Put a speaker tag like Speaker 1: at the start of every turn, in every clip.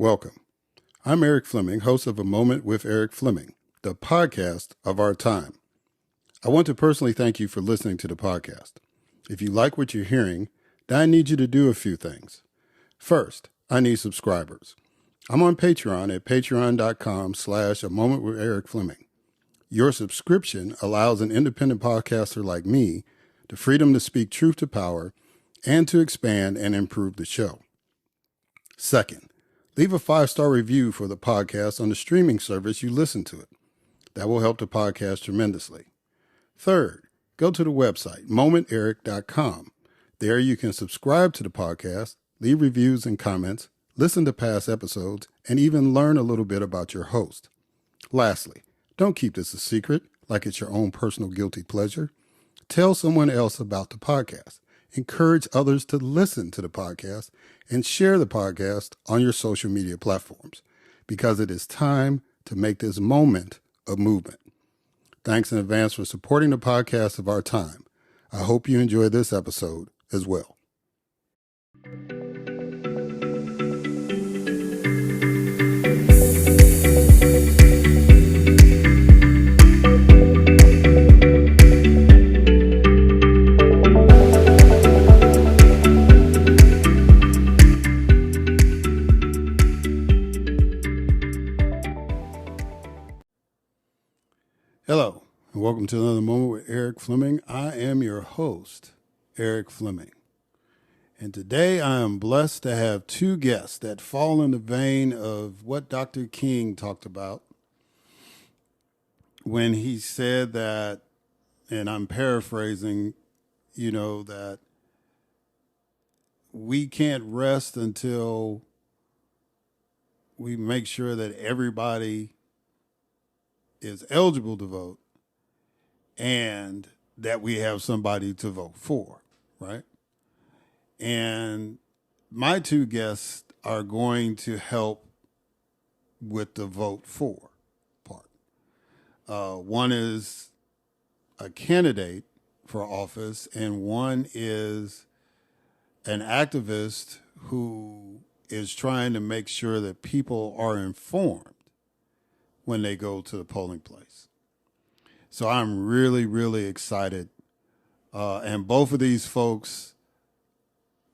Speaker 1: Welcome. I'm Eric Fleming, host of A Moment with Eric Fleming, the podcast of our time. I want to personally thank you for listening to the podcast. If you like what you're hearing, then I need you to do a few things. First, I need subscribers. I'm on Patreon at patreon.com/A Moment with Eric Fleming. Your subscription allows an independent podcaster like me the freedom to speak truth to power and to expand and improve the show. Second, leave a 5-star review for the podcast on the streaming service you listen to it. That will help the podcast tremendously. Third, go to the website, momenteric.com. There you can subscribe to the podcast, leave reviews and comments, listen to past episodes, and even learn a little bit about your host. Lastly, don't keep this a secret like it's your own personal guilty pleasure. Tell someone else about the podcast. Encourage others to listen to the podcast and share the podcast on your social media platforms because it is time to make this moment a movement. Thanks in advance for supporting the podcast of our time. I hope you enjoy this episode as well. Hello, and welcome to another Moment with Eric Fleming. I am your host, Eric Fleming. And today I am blessed to have two guests that fall in the vein of what Dr. King talked about when he said that, and I'm paraphrasing, that we can't rest until we make sure that everybody is eligible to vote and that we have somebody to vote for, right? And my two guests are going to help with the vote for part. One is a candidate for office and one is an activist who is trying to make sure that people are informed when they go to the polling place. So I'm really, really excited. And both of these folks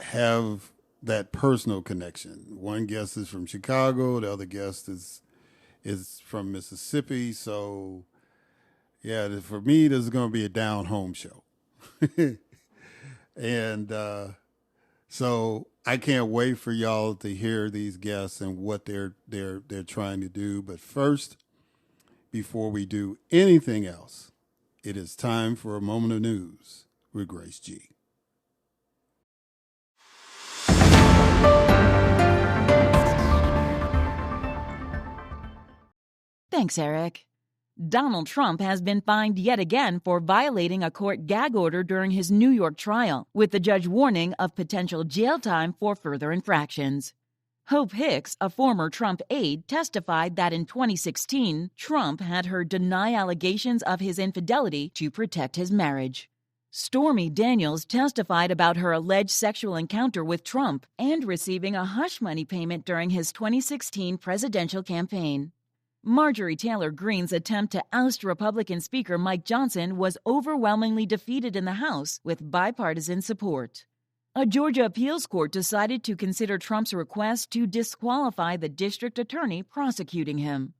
Speaker 1: have that personal connection. One guest is from Chicago. The other guest is from Mississippi. So, yeah, for me, this is going to be a down-home show. And so I can't wait for y'all to hear these guests and what they're trying to do. But first, before we do anything else, it is time for a moment of news with Grace G.
Speaker 2: Thanks, Eric. Donald Trump has been fined yet again for violating a court gag order during his New York trial, with the judge warning of potential jail time for further infractions. Hope Hicks, a former Trump aide, testified that in 2016, Trump had her deny allegations of his infidelity to protect his marriage. Stormy Daniels testified about her alleged sexual encounter with Trump and receiving a hush money payment during his 2016 presidential campaign. Marjorie Taylor Greene's attempt to oust Republican Speaker Mike Johnson was overwhelmingly defeated in the House with bipartisan support. A Georgia appeals court decided to consider Trump's request to disqualify the district attorney prosecuting him.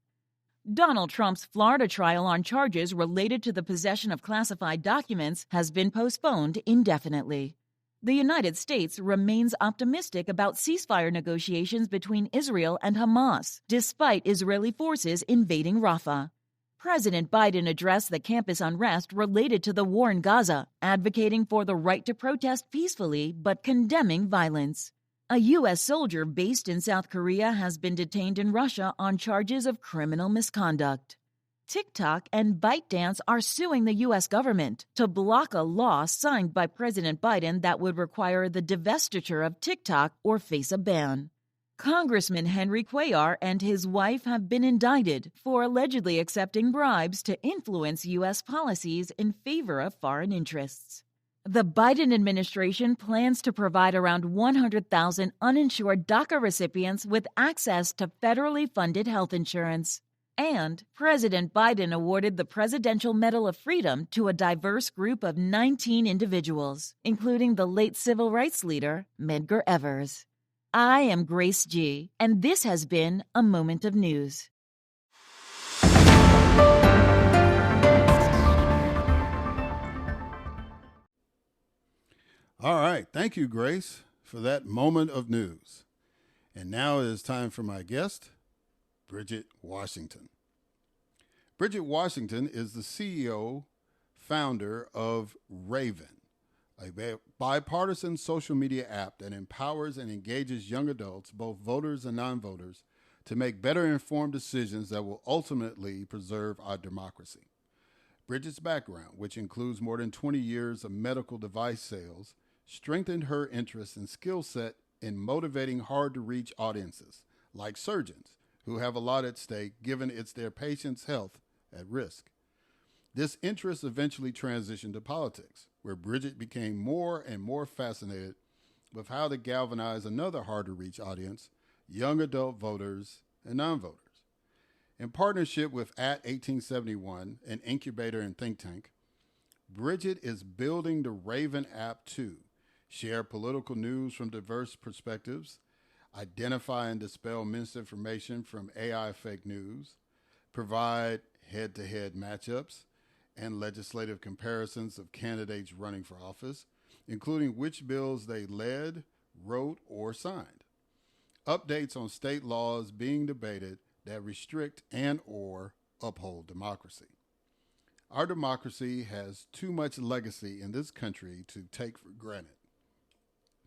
Speaker 2: Donald Trump's Florida trial on charges related to the possession of classified documents has been postponed indefinitely. The United States remains optimistic about ceasefire negotiations between Israel and Hamas, despite Israeli forces invading Rafah. President Biden addressed the campus unrest related to the war in Gaza, advocating for the right to protest peacefully but condemning violence. A U.S. soldier based in South Korea has been detained in Russia on charges of criminal misconduct. TikTok and ByteDance are suing the U.S. government to block a law signed by President Biden that would require the divestiture of TikTok or face a ban. Congressman Henry Cuellar and his wife have been indicted for allegedly accepting bribes to influence U.S. policies in favor of foreign interests. The Biden administration plans to provide around 100,000 uninsured DACA recipients with access to federally funded health insurance. And President Biden awarded the Presidential Medal of Freedom to a diverse group of 19 individuals, including the late civil rights leader, Medgar Evers. I am Grace G., and this has been A Moment of News.
Speaker 1: All right. Thank you, Grace, for that moment of news. And now it is time for my guest, Bridgette Washington. Bridgette Washington is the CEO, founder of RaveVenn, a bipartisan social media app that empowers and engages young adults, both voters and non-voters, to make better informed decisions that will ultimately preserve our democracy. Bridgette's background, which includes more than 20 years of medical device sales, strengthened her interest and skill set in motivating hard-to-reach audiences, like surgeons, who have a lot at stake given it's their patients' health at risk. This interest eventually transitioned to politics, where Bridgette became more and more fascinated with how to galvanize another hard-to-reach audience, young adult voters and non-voters. In partnership with @1871, an incubator and think tank, Bridgette is building the RaveVenn App to share political news from diverse perspectives, identify and dispel misinformation from AI fake news, provide head-to-head matchups and legislative comparisons of candidates running for office, including which bills they led, wrote, or signed, updates on state laws being debated that restrict and or uphold democracy. Our democracy has too much legacy in this country to take for granted,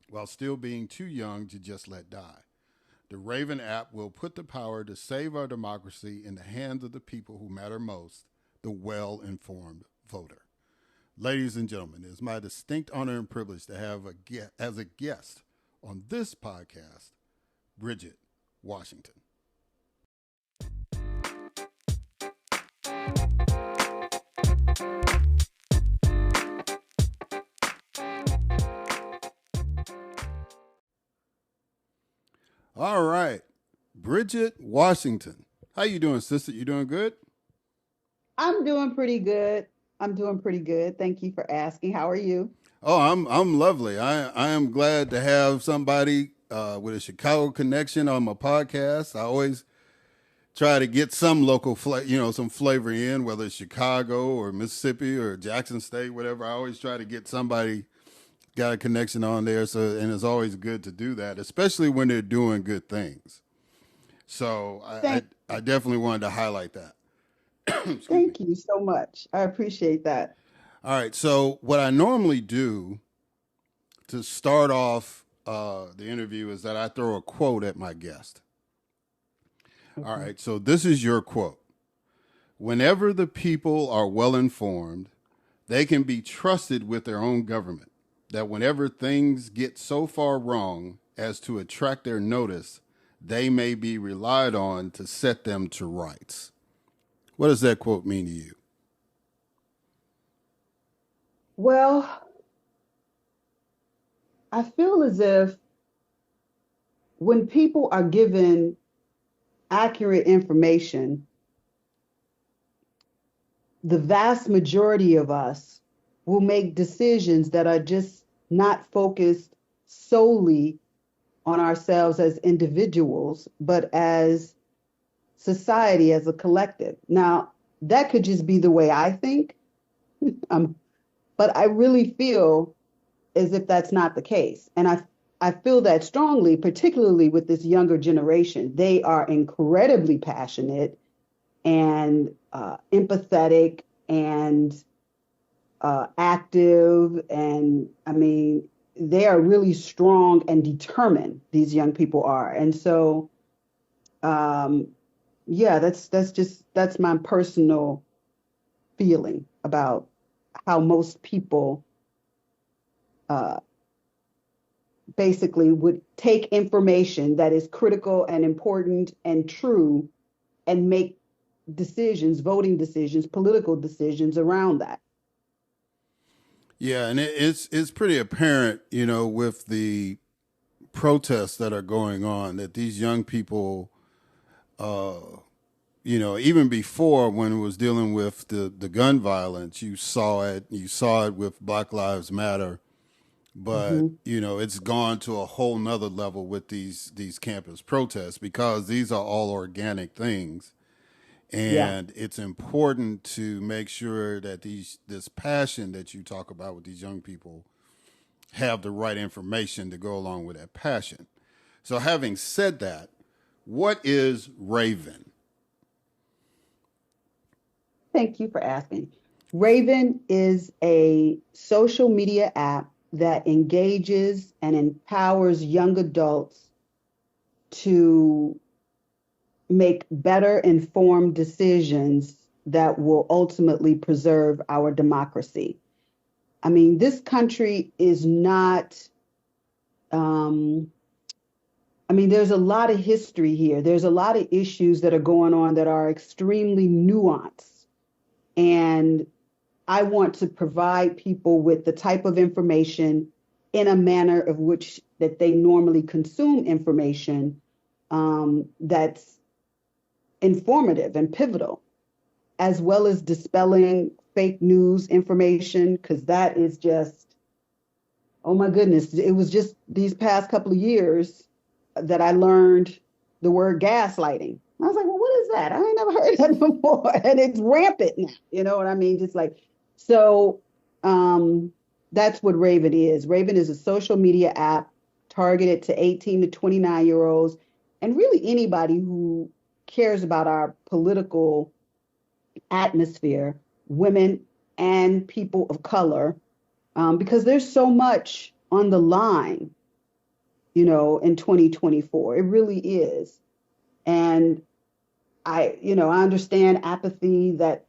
Speaker 1: while still being too young to just let die. The RaveVenn app will put the power to save our democracy in the hands of the people who matter most, the well-informed voter. Ladies and gentlemen, it is my distinct honor and privilege to have as a guest on this podcast, Bridgette Washington. All right, Bridgette Washington. How you doing, sister? You doing good?
Speaker 3: I'm doing pretty good. Thank you for asking. How are you?
Speaker 1: Oh, I'm lovely. I am glad to have somebody with a Chicago connection on my podcast. I always try to get some local some flavor in, whether it's Chicago or Mississippi or Jackson State, whatever. I always try to get somebody got a connection on there. And it's always good to do that, especially when they're doing good things. So I definitely wanted to highlight that.
Speaker 3: Thank you so much. I appreciate that.
Speaker 1: All right. So what I normally do to start off the interview is that I throw a quote at my guest. Okay. All right. So this is your quote. Whenever the people are well informed, they can be trusted with their own government. That whenever things get so far wrong as to attract their notice, they may be relied on to set them to rights. What does that quote mean to you?
Speaker 3: Well, I feel as if when people are given accurate information, the vast majority of us will make decisions that are just not focused solely on ourselves as individuals, but as society, as a collective. Now, that could just be the way I think, but I really feel as if that's not the case. And I feel that strongly, particularly with this younger generation. They are incredibly passionate and empathetic and active. And I mean, they are really strong and determined, these young people are. And so, yeah, that's my personal feeling about how most people basically would take information that is critical and important and true and make decisions, voting decisions, political decisions around that.
Speaker 1: Yeah, and it's pretty apparent, with the protests that are going on, that these young people, uh, even before when it was dealing with the gun violence, you saw it. You saw it with Black Lives Matter, but
Speaker 3: Hmm.
Speaker 1: it's gone to a whole nother level with these campus protests because these are all organic things.
Speaker 3: Yeah.
Speaker 1: And it's important to make sure that this passion that you talk about with these young people have the right information to go along with that passion. So, having said that, what is RaveVenn?
Speaker 3: Thank you for asking. RaveVenn is a social media app that engages and empowers young adults to make better informed decisions that will ultimately preserve our democracy. I mean, this country is not, um, I mean, there's a lot of history here. There's a lot of issues that are going on that are extremely nuanced. And I want to provide people with the type of information in a manner of which that they normally consume information, that's informative and pivotal, as well as dispelling fake news information, because that is just, oh my goodness, it was just these past couple of years that I learned the word gaslighting. I was like, well, what is that? I ain't never heard that before. And it's rampant now. You know what I mean? Just like, so that's what RaveVenn is. RaveVenn is a social media app targeted to 18 to 29-year-olds and really anybody who cares about our political atmosphere, women and people of color, because there's so much on the line, in 2024. It really is. And I understand apathy that,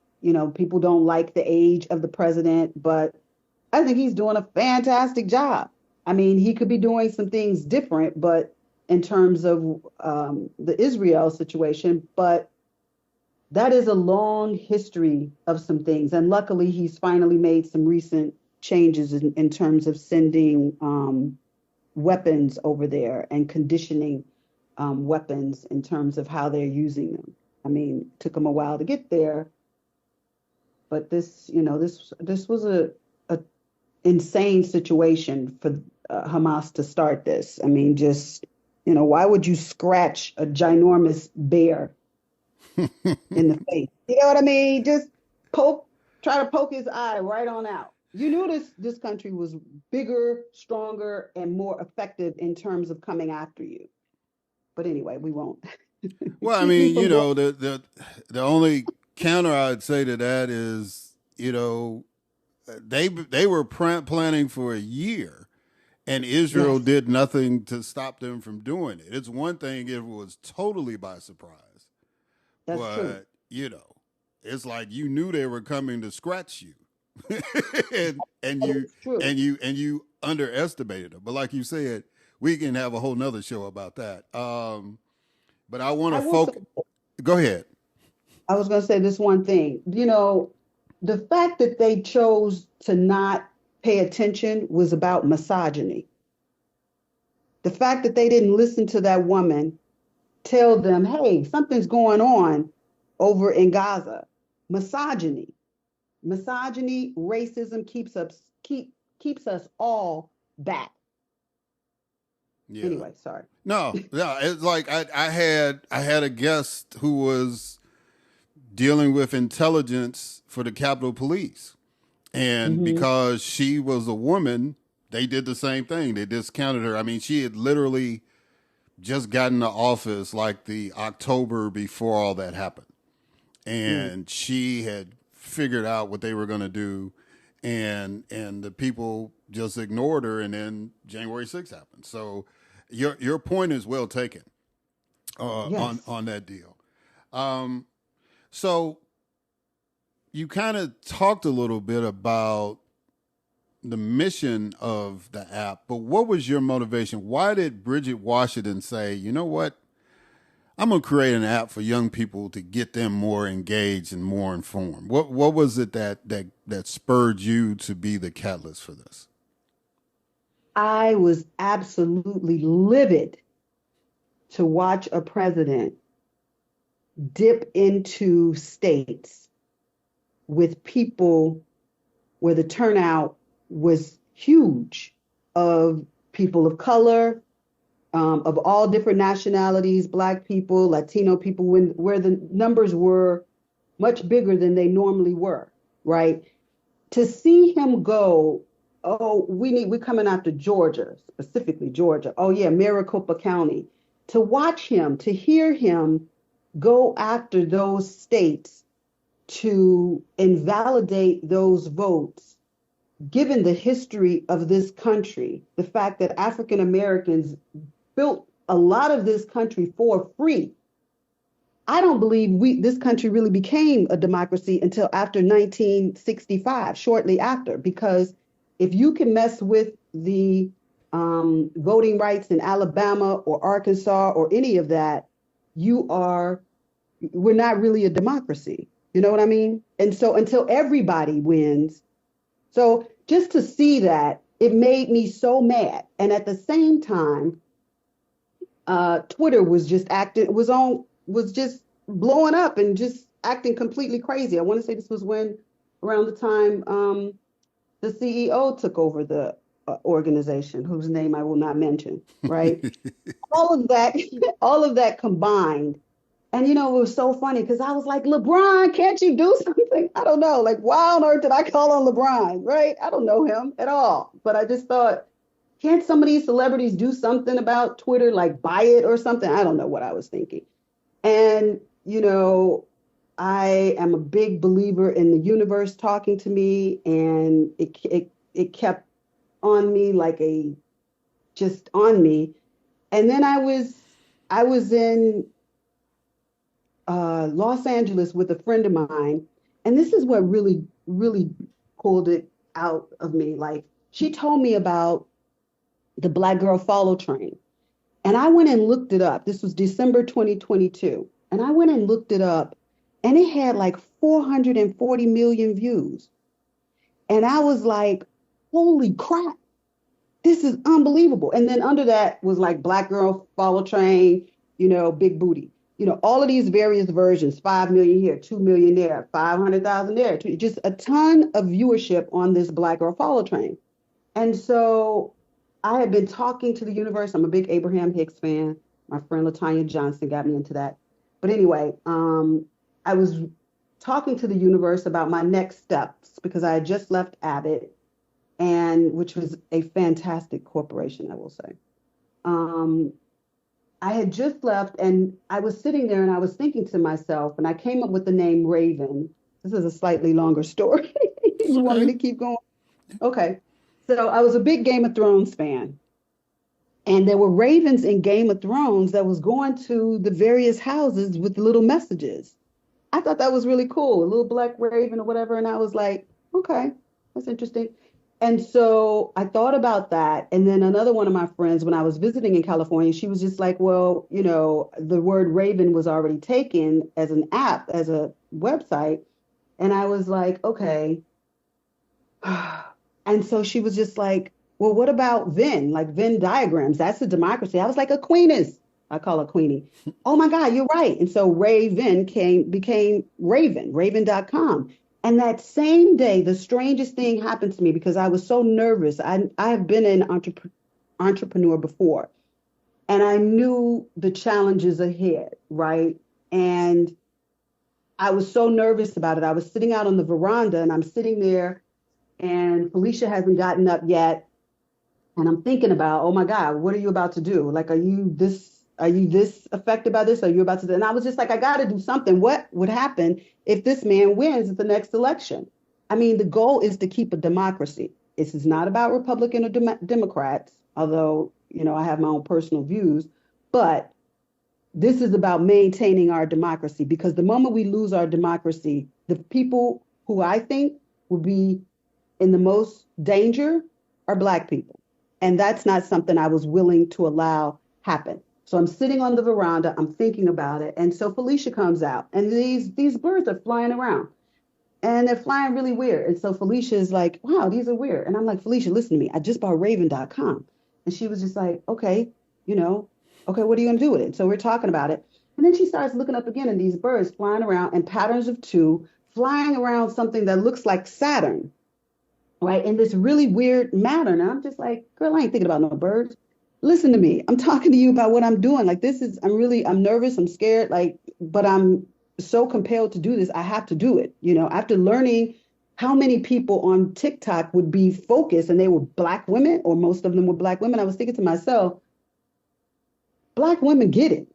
Speaker 3: people don't like the age of the president, but I think he's doing a fantastic job. I mean, he could be doing some things different, but in terms of the Israel situation, but that is a long history of some things. And luckily, he's finally made some recent changes in terms of sending weapons over there and conditioning weapons in terms of how they're using them. I mean, it took them a while to get there, but this was a insane situation for Hamas to start this. I mean, just why would you scratch a ginormous bear in the face? You know what I mean? Just try to poke his eye right on out. You knew this country was bigger, stronger, and more effective in terms of coming after you. But anyway, we won't.
Speaker 1: Well, I
Speaker 3: Keep me
Speaker 1: mean,
Speaker 3: from going.
Speaker 1: the only counter I'd say to that is, they were planning for a year, and Israel
Speaker 3: Yes,
Speaker 1: did nothing to stop them from doing it. It's one thing if it was totally by surprise,
Speaker 3: that's true.
Speaker 1: but it's like you knew they were coming to scratch you, and
Speaker 3: That
Speaker 1: you
Speaker 3: is true.
Speaker 1: and you underestimated them. But like you said, we can have a whole nother show about that. But I want
Speaker 3: I
Speaker 1: to
Speaker 3: will say,
Speaker 1: focus. Go ahead.
Speaker 3: I was going to say this one thing. The fact that they chose to not pay attention was about misogyny. The fact that they didn't listen to that woman tell them, hey, something's going on over in Gaza. Misogyny. Misogyny, racism keeps us all back.
Speaker 1: Yeah.
Speaker 3: Anyway, sorry.
Speaker 1: No, no. It's like I had a guest who was dealing with intelligence for the Capitol Police, and
Speaker 3: Hmm.
Speaker 1: because she was a woman, they did the same thing. They discounted her. I mean, she had literally just gotten to office like the October before all that happened,
Speaker 3: Mm.
Speaker 1: and she had figured out what they were going to do, and the people just ignored her, and then January 6th happened. So your point is well taken
Speaker 3: Yes.
Speaker 1: on that deal. Um, so you kind of talked a little bit about the mission of the app, but what was your motivation? Why did Bridgette Washington say, you know what? I'm gonna create an app for young people to get them more engaged and more informed. What was it that spurred you to be the catalyst for this?
Speaker 3: I was absolutely livid to watch a president dip into states with people where the turnout was huge, of people of color, of all different nationalities, Black people, Latino people, where the numbers were much bigger than they normally were, right? To see him go, oh, we're coming after Georgia, specifically Georgia. Oh yeah, Maricopa County. To watch him, to hear him go after those states to invalidate those votes, given the history of this country, the fact that African Americans built a lot of this country for free. I don't believe this country really became a democracy until after 1965, shortly after, because if you can mess with the voting rights in Alabama or Arkansas or any of that, we're not really a democracy. You know what I mean? And so until everybody wins, so just to see that, it made me so mad. And at the same time, Twitter was just just blowing up and just acting completely crazy. I want to say this was around the time the CEO took over the organization, whose name I will not mention, right? all of that combined. And, it was so funny because I was like, LeBron, can't you do something? I don't know. Like, why on earth did I call on LeBron, right? I don't know him at all. But I just thought, can't some of these celebrities do something about Twitter, like buy it or something? I don't know what I was thinking. And, I am a big believer in the universe talking to me, and it kept on me just on me. And then I was in Los Angeles with a friend of mine, and this is what really, really pulled it out of me. Like, she told me about the Black Girl Follow Train, and I went and looked it up. This was December 2022, and I went and looked it up, and it had like 440 million views, and I was like, holy crap, this is unbelievable. And then under that was like Black Girl Follow Train, big booty. All of these various versions, 5 million here, 2 million there, 500,000 there, just a ton of viewership on this Black Girl Follow Train. And so I had been talking to the universe. I'm a big Abraham Hicks fan. My friend LaTanya Johnson got me into that. But anyway, I was talking to the universe about my next steps because I had just left Abbott, which was a fantastic corporation, I will say. I had just left, and I was sitting there and I was thinking to myself, and I came up with the name Raven. This is a slightly longer story. You want me to keep going? Okay. So I was a big Game of Thrones fan, and there were ravens in Game of Thrones that was going to the various houses with little messages. I thought that was really cool, a little black raven or whatever. And I was like, okay, that's interesting. And so I thought about that. And then another one of my friends, when I was visiting in California, she was just like, well, the word Raven was already taken as an app, as a website. And I was like, okay. And so she was just like, well, what about Venn? Like Venn diagrams, that's a democracy. I was like, a queeness. I call her Queenie. Oh my God, you're right. And so RaveVenn became Raven, raven.com. And that same day, the strangest thing happened to me because I was so nervous. I have been an entrepreneur before, and I knew the challenges ahead, right? And I was so nervous about it. I was sitting out on the veranda, and I'm sitting there, and Felicia hasn't gotten up yet. And I'm thinking about, oh my God, what are you about to do? Like, are you this affected by this? Are you about to? And I was just like, I got to do something. What would happen if this man wins at the next election? I mean, the goal is to keep a democracy. This is not about Republican or Democrats, although, I have my own personal views, but this is about maintaining our democracy, because the moment we lose our democracy, the people who I think will be in the most danger are Black people. And that's not something I was willing to allow happen. So I'm sitting on the veranda, I'm thinking about it. And so Felicia comes out, and these birds are flying around. And they're flying really weird. And so Felicia is like, wow, these are weird. And I'm like, Felicia, listen to me. I just bought RaveVenn.com. And she was just like, okay, okay, what are you going to do with it? So we're talking about it. And then she starts looking up again, and these birds flying around in patterns of two, flying around something that looks like Saturn, right? In this really weird manner. And I'm just like, girl, I ain't thinking about no birds. Listen to me. I'm talking to you about what I'm doing. Like, I'm nervous, I'm scared, like, but I'm so compelled to do this. I have to do it. After learning how many people on TikTok would be focused and they were Black women, or most of them were Black women, I was thinking to myself, Black women get it,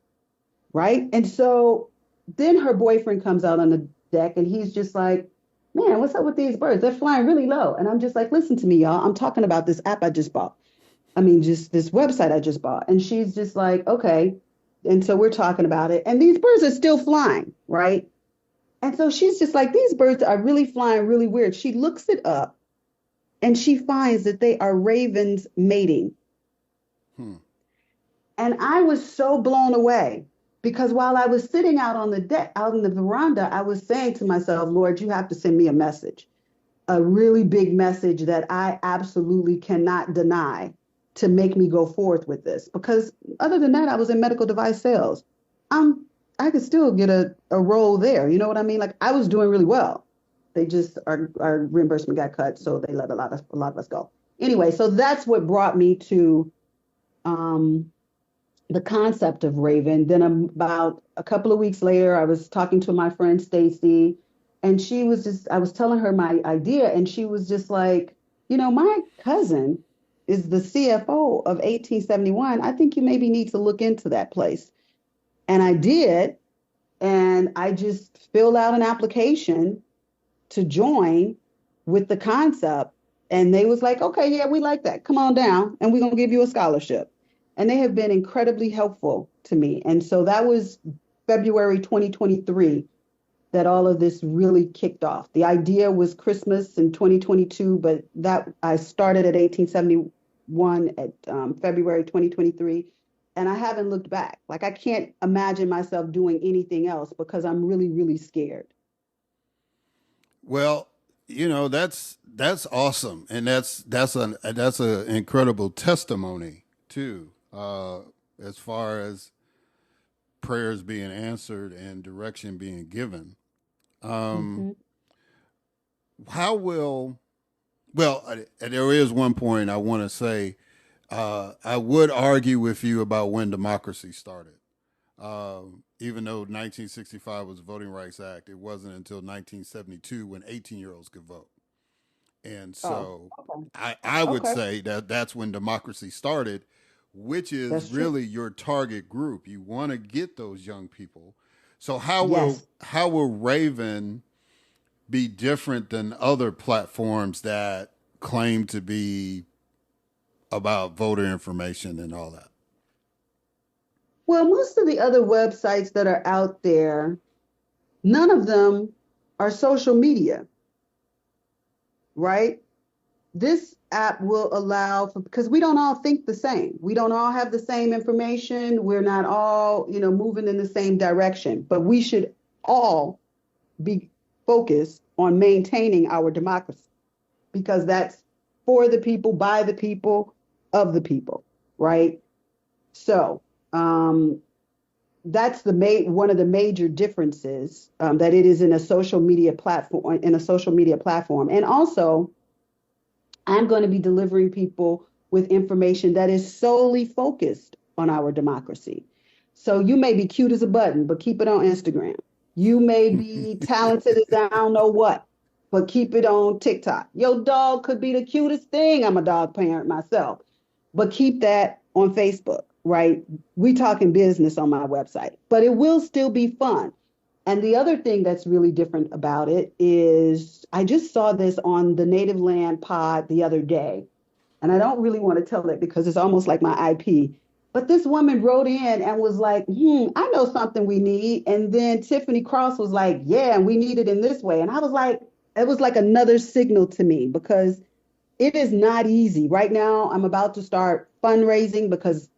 Speaker 3: right? And so then her boyfriend comes out on the deck and he's just like, man, what's up with these birds? They're flying really low. And I'm just like, listen to me, y'all. I'm talking about this app I just bought. I mean, just this website I just bought. And she's just like, okay. And so we're talking about it. And these birds are still flying, right? And so she's just like, these birds are really flying really weird. She looks it up and she finds that they are ravens mating. And I was so blown away because while I was sitting out on the deck, out in the veranda, I was saying to myself, Lord, you have to send me a message, a really big message that I absolutely cannot deny to make me go forth with this. Because other than that, I was in medical device sales. I could still get a role there. You know what I mean? Like, I was doing really well. They just, our reimbursement got cut, so they let a lot of us go. Anyway, so that's what brought me to the concept of RaveVenn. Then about a couple of weeks later, I was talking to my friend Stacy, and I was telling her my idea, and she was just like, my cousin is the CFO of 1871. I think you maybe need to look into that place. And I did, and I just filled out an application to join with the concept. And they was like, okay, yeah, we like that. Come on down, and we're going to give you a scholarship. And they have been incredibly helpful to me. And so that was February 2023 that all of this really kicked off. The idea was Christmas in 2022, but that I started at 1871 at February 2023. And I haven't looked back. Like, I can't imagine myself doing anything else because I'm really, really scared.
Speaker 1: Well, that's awesome, and that's an incredible testimony too, as far as prayers being answered and direction being given. How will? Well, there is one point I want to say. I would argue with you about when democracy started. Even though 1965 was the Voting Rights Act, it wasn't until 1972 when 18-year-olds could vote. And so I would say that that's when democracy started, which is really your target group. You want to get those young people. So how will RaveVenn be different than other platforms that claim to be about voter information and all that?
Speaker 3: Well, most of the other websites that are out there, none of them are social media, right? This app will allow because we don't all think the same. We don't all have the same information. We're not all, moving in the same direction, but we should all be focused on maintaining our democracy because that's for the people, by the people, of the people, right? So that's one of the major differences that it is in a social media platform. And also, I'm going to be delivering people with information that is solely focused on our democracy. So you may be cute as a button, but keep it on Instagram. You may be talented as I don't know what, but keep it on TikTok. Your dog could be the cutest thing. I'm a dog parent myself, but keep that on Facebook, right? We talking business on my website, but it will still be fun. And the other thing that's really different about it is I just saw this on the Native Land pod the other day, and I don't really want to tell it because it's almost like my IP. But this woman wrote in and was like, I know something we need. And then Tiffany Cross was like, yeah, and we need it in this way. And I was like, it was like another signal to me because it is not easy. Right now, I'm about to start fundraising because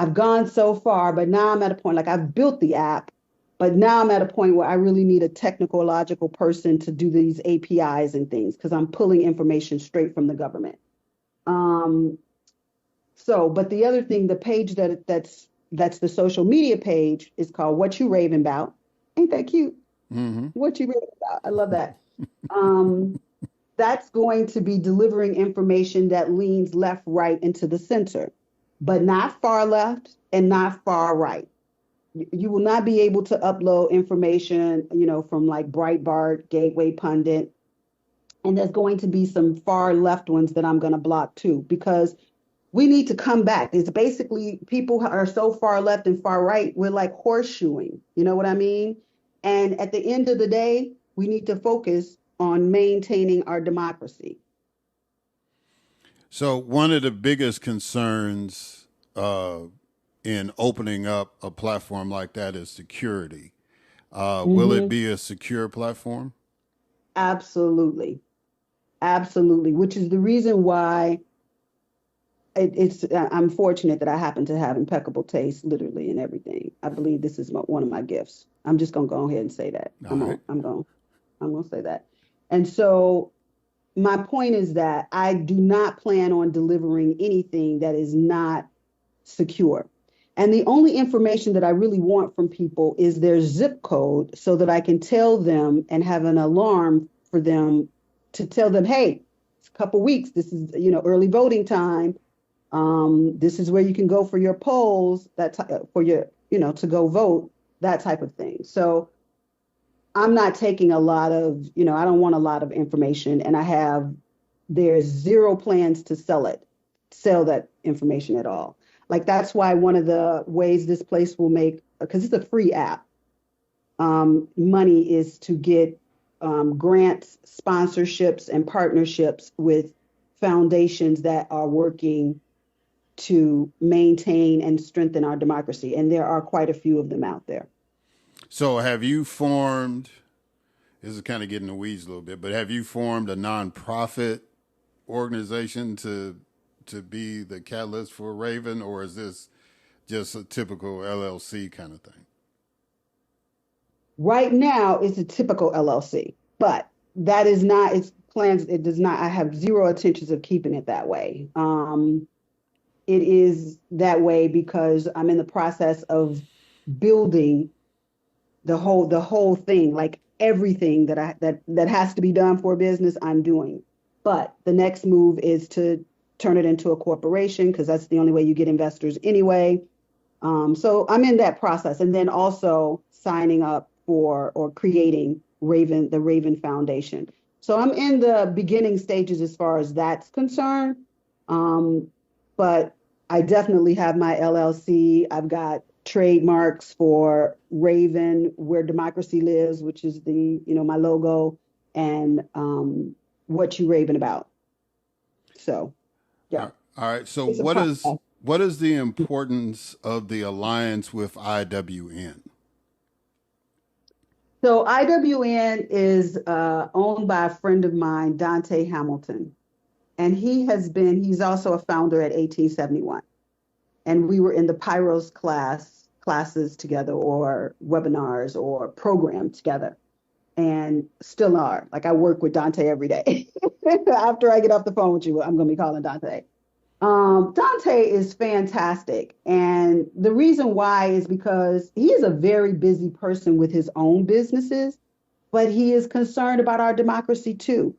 Speaker 3: I've gone so far, but now I'm at a point, like I've built the app, but now I'm at a point where I really need a technological person to do these APIs and things because I'm pulling information straight from the government. Um, but the other thing, the page that's the social media page is called What You Raving About. Ain't that cute?
Speaker 1: Mm-hmm.
Speaker 3: What You Raving About. I love that. That's going to be delivering information that leans left, right, into the center, but not far left and not far right. You will not be able to upload information, from like Breitbart, Gateway Pundit, and there's going to be some far left ones that I'm going to block too, because we need to come back. It's basically people are so far left and far right, we're like horseshoeing. You know what I mean? And at the end of the day, we need to focus on maintaining our democracy.
Speaker 1: So one of the biggest concerns in opening up a platform like that is security. Will it be a secure platform?
Speaker 3: Absolutely. Absolutely. Which is the reason why I'm fortunate that I happen to have impeccable taste, literally in everything. I believe this is one of my gifts. I'm just going to go ahead and say that. I'm going to say that. And so my point is that I do not plan on delivering anything that is not secure. And the only information that I really want from people is their zip code so that I can tell them and have an alarm for them to tell them, hey, it's a couple weeks. This is, early voting time. This is where you can go for your polls, for your, to go vote, that type of thing. So I'm not taking a lot of, I don't want a lot of information, and there's zero plans to sell that information at all. Like, that's why one of the ways this place will make, because it's a free app, money is to get grants, sponsorships, and partnerships with foundations that are working to maintain and strengthen our democracy. And there are quite a few of them out there.
Speaker 1: So have you formed, this is kind of getting the weeds a little bit, but have you formed a nonprofit organization to be the catalyst for RaveVenn, or is this just a typical LLC kind of thing?
Speaker 3: Right now, it's a typical LLC, but that is not its plans. It does not. I have zero intentions of keeping it that way. It is that way because I'm in the process of building the whole thing, like everything that has to be done for a business, I'm doing. But the next move is to turn it into a corporation, because that's the only way you get investors anyway. So I'm in that process, and then also signing up for or creating the RaveVenn Foundation. So I'm in the beginning stages as far as that's concerned. But I definitely have my LLC. I've got trademarks for RaveVenn, Where Democracy Lives, which is my logo, and What You Raving About. So, yeah.
Speaker 1: All right. So what is the importance of the alliance with IWN?
Speaker 3: So IWN is owned by a friend of mine, Dante Hamilton. And he's also a founder at 1871. And we were in the Pyros classes together, or webinars or programs together, and still are. Like, I work with Dante every day. After I get off the phone with you, I'm going to be calling Dante. Dante is fantastic. And the reason why is because he is a very busy person with his own businesses, but he is concerned about our democracy too.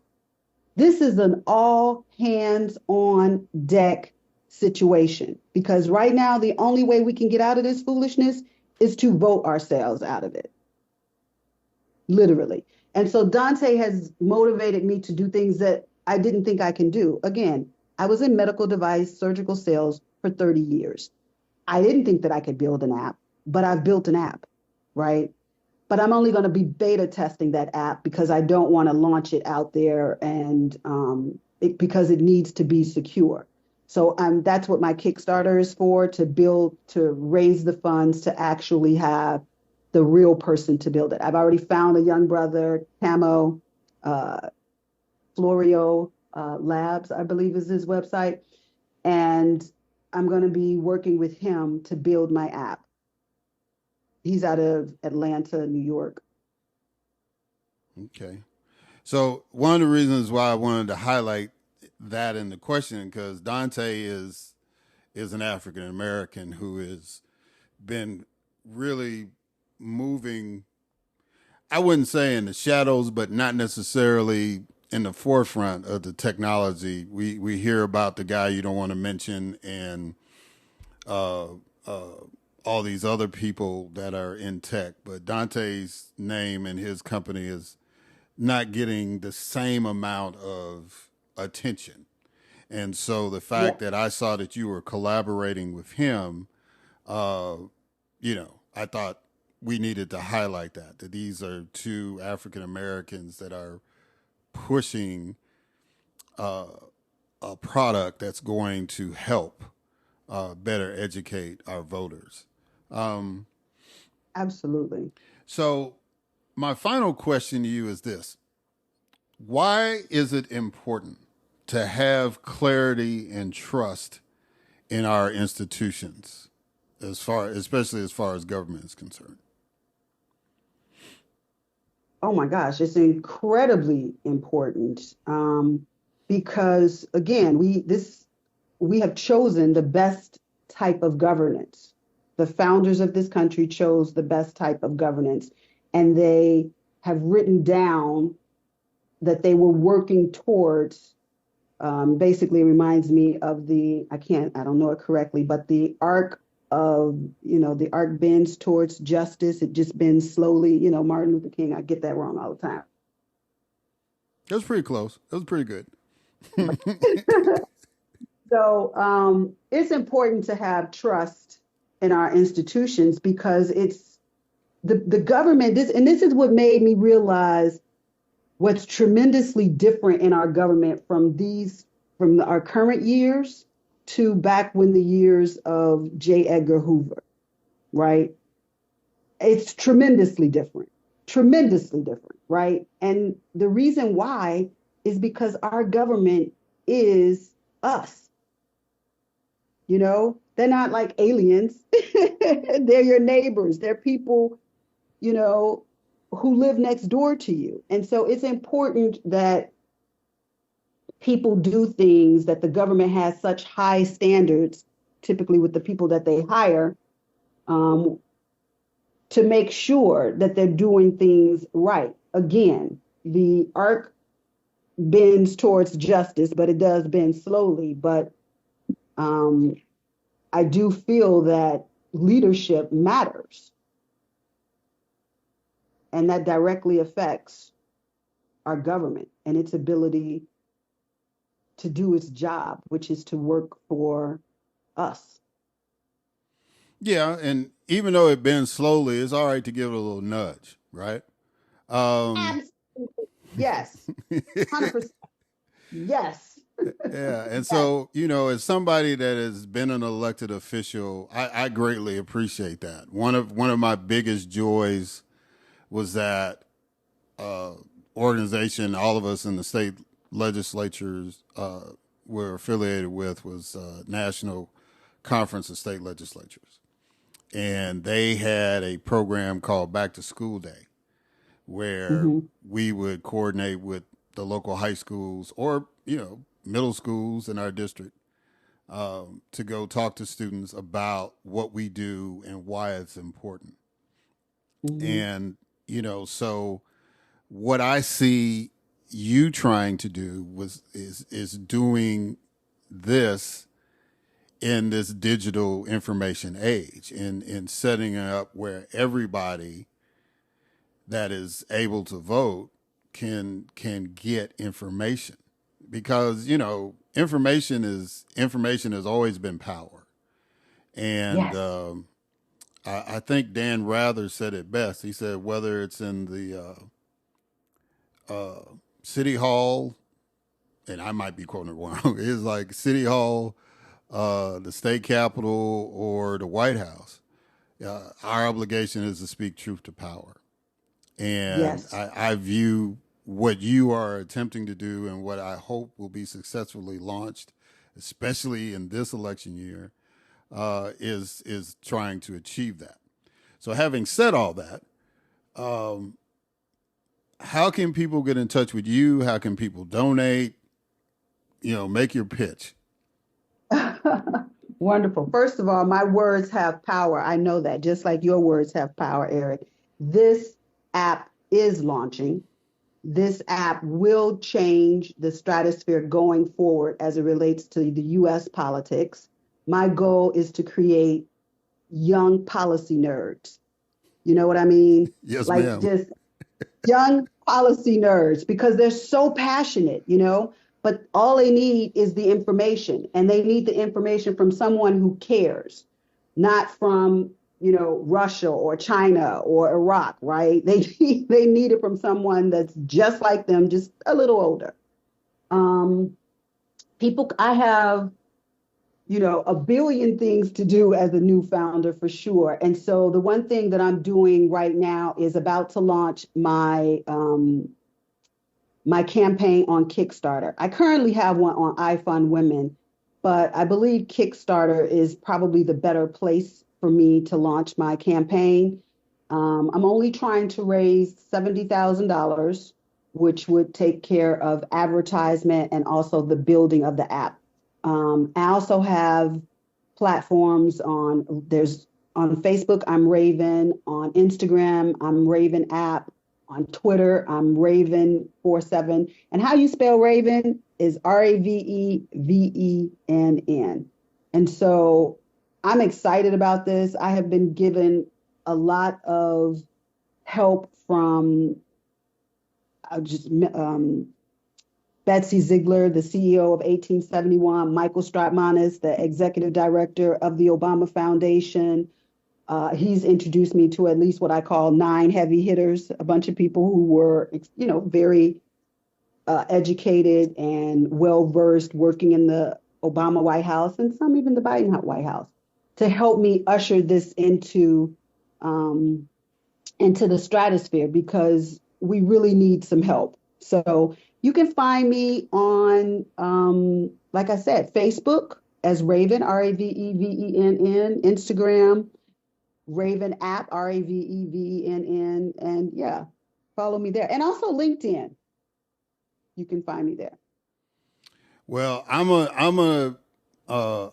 Speaker 3: This is an all hands on deck situation, because right now the only way we can get out of this foolishness is to vote ourselves out of it. Literally. And so Dante has motivated me to do things that I didn't think I can do. Again, I was in medical device surgical sales for 30 years. I didn't think that I could build an app, but I've built an app, right? But I'm only going to be beta testing that app because I don't want to launch it out there, and because it needs to be secure. So that's what my Kickstarter is for, to raise the funds to actually have the real person to build it. I've already found a young brother, Camo, Florio Labs, I believe is his website. And I'm going to be working with him to build my app. He's out of Atlanta, New York.
Speaker 1: Okay. So one of the reasons why I wanted to highlight that in the question, because Dante is an African American who has been really moving, I wouldn't say in the shadows, but not necessarily in the forefront of the technology. We hear about the guy you don't want to mention and uh, uh, all these other people that are in tech, but Dante's name and his company is not getting the same amount of attention. And so the
Speaker 3: Yeah,
Speaker 1: fact that I saw that you were collaborating with him, uh, I thought we needed to highlight that these are two African Americans that are pushing uh, a product that's going to help better educate our voters. Um,
Speaker 3: absolutely.
Speaker 1: so, my final question to you is this: why is it important to have clarity and trust in our institutions, especially as far as government is concerned?
Speaker 3: Oh my gosh, it's incredibly important, because again, we have chosen the best type of governance. The founders of this country chose the best type of governance, and they have written down that they were working towards. Basically, reminds me of I don't know it correctly, but the arc of, the arc bends towards justice. It just bends slowly. Martin Luther King, I get that wrong all the time.
Speaker 1: It was pretty close. It was pretty good.
Speaker 3: So it's important to have trust in our institutions because it's the government. This is what made me realize what's tremendously different in our government from our current years to back when the years of J. Edgar Hoover, right? It's tremendously different, right? And the reason why is because our government is us. They're not like aliens. They're your neighbors. They're people, you know, who live next door to you. And so it's important that people do things, that the government has such high standards, typically with the people that they hire, um, to make sure that they're doing things right. Again, the arc bends towards justice, but it does bend slowly. But um, I do feel that leadership matters, and that directly affects our government and its ability to do its job, which is to work for us.
Speaker 1: Yeah, and even though it bends slowly, it's all right to give it a little nudge, right? Um,
Speaker 3: Absolutely. Yes. 100%. Yes.
Speaker 1: yeah, and
Speaker 3: Yes.
Speaker 1: so as somebody that has been an elected official, I greatly appreciate that. One of my biggest joys was that uh, organization. All of us in the state legislatures were affiliated with was National Conference of State Legislatures, and they had a program called Back to School Day, where
Speaker 3: Mhm.
Speaker 1: we would coordinate with the local high schools or middle schools in our district to go talk to students about what we do and why it's important.
Speaker 3: Mhm.
Speaker 1: And so what I see you trying to do is doing this in this digital information age, in setting it up where everybody that is able to vote can get information, because information has always been power. And
Speaker 3: Yes.
Speaker 1: I think Dan Rather said it best. He said whether it's in the city hall, and I might be quoting it wrong, it's like city hall, the state capitol, or the White House. Our obligation is to speak truth to power. And
Speaker 3: Yes.
Speaker 1: I view what you are attempting to do and what I hope will be successfully launched, especially in this election year, is trying to achieve that. So having said all that, how can people get in touch with you? How can people donate? Make your pitch.
Speaker 3: Wonderful. First of all, my words have power. I know that, just like your words have power, Eric. This app is launching. This app will change the stratosphere going forward as it relates to the U.S. politics. My goal is to create young policy nerds. You know what I mean?
Speaker 1: Yes,
Speaker 3: like
Speaker 1: ma'am.
Speaker 3: Just young policy nerds, because they're so passionate, but all they need is the information, and they need the information from someone who cares, not from, Russia or China or Iraq, right? They need it from someone that's just like them, just a little older. I have, a billion things to do as a new founder for sure. And so the one thing that I'm doing right now is about to launch my campaign on Kickstarter. I currently have one on I Fund Women, but I believe Kickstarter is probably the better place for me to launch my campaign. I'm only trying to raise $70,000, which would take care of advertisement and also the building of the app. I also have platforms on Facebook, I'm RaveVenn, on Instagram, I'm RaveVenn App, on Twitter, I'm Raven47. And how you spell Raven is RaveVenn. And so I'm excited about this. I have been given a lot of help from Betsy Ziegler, the CEO of 1871, Michael Strautmanis, the executive director of the Obama Foundation. He's introduced me to at least what I call 9 heavy hitters, a bunch of people who were, very educated and well-versed working in the Obama White House, and some even the Biden White House, to help me usher this into the stratosphere, because we really need some help. So you can find me on, like I said, Facebook as Raven, RaveVenn, Instagram, RaveVenn App, RaveVenn, and yeah, follow me there. And also LinkedIn. You can find me there.
Speaker 1: Well, I'm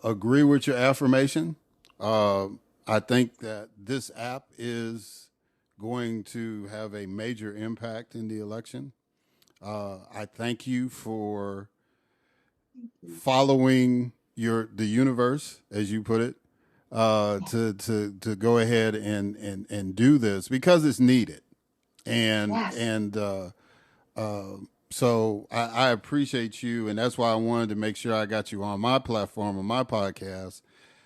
Speaker 1: agree with your affirmation. I think that this app is going to have a major impact in the election. I thank you for following the universe, as you put it, to go ahead and do this, because it's needed. And
Speaker 3: Yes.
Speaker 1: so I appreciate you, and that's why I wanted to make sure I got you on my platform, on my podcast,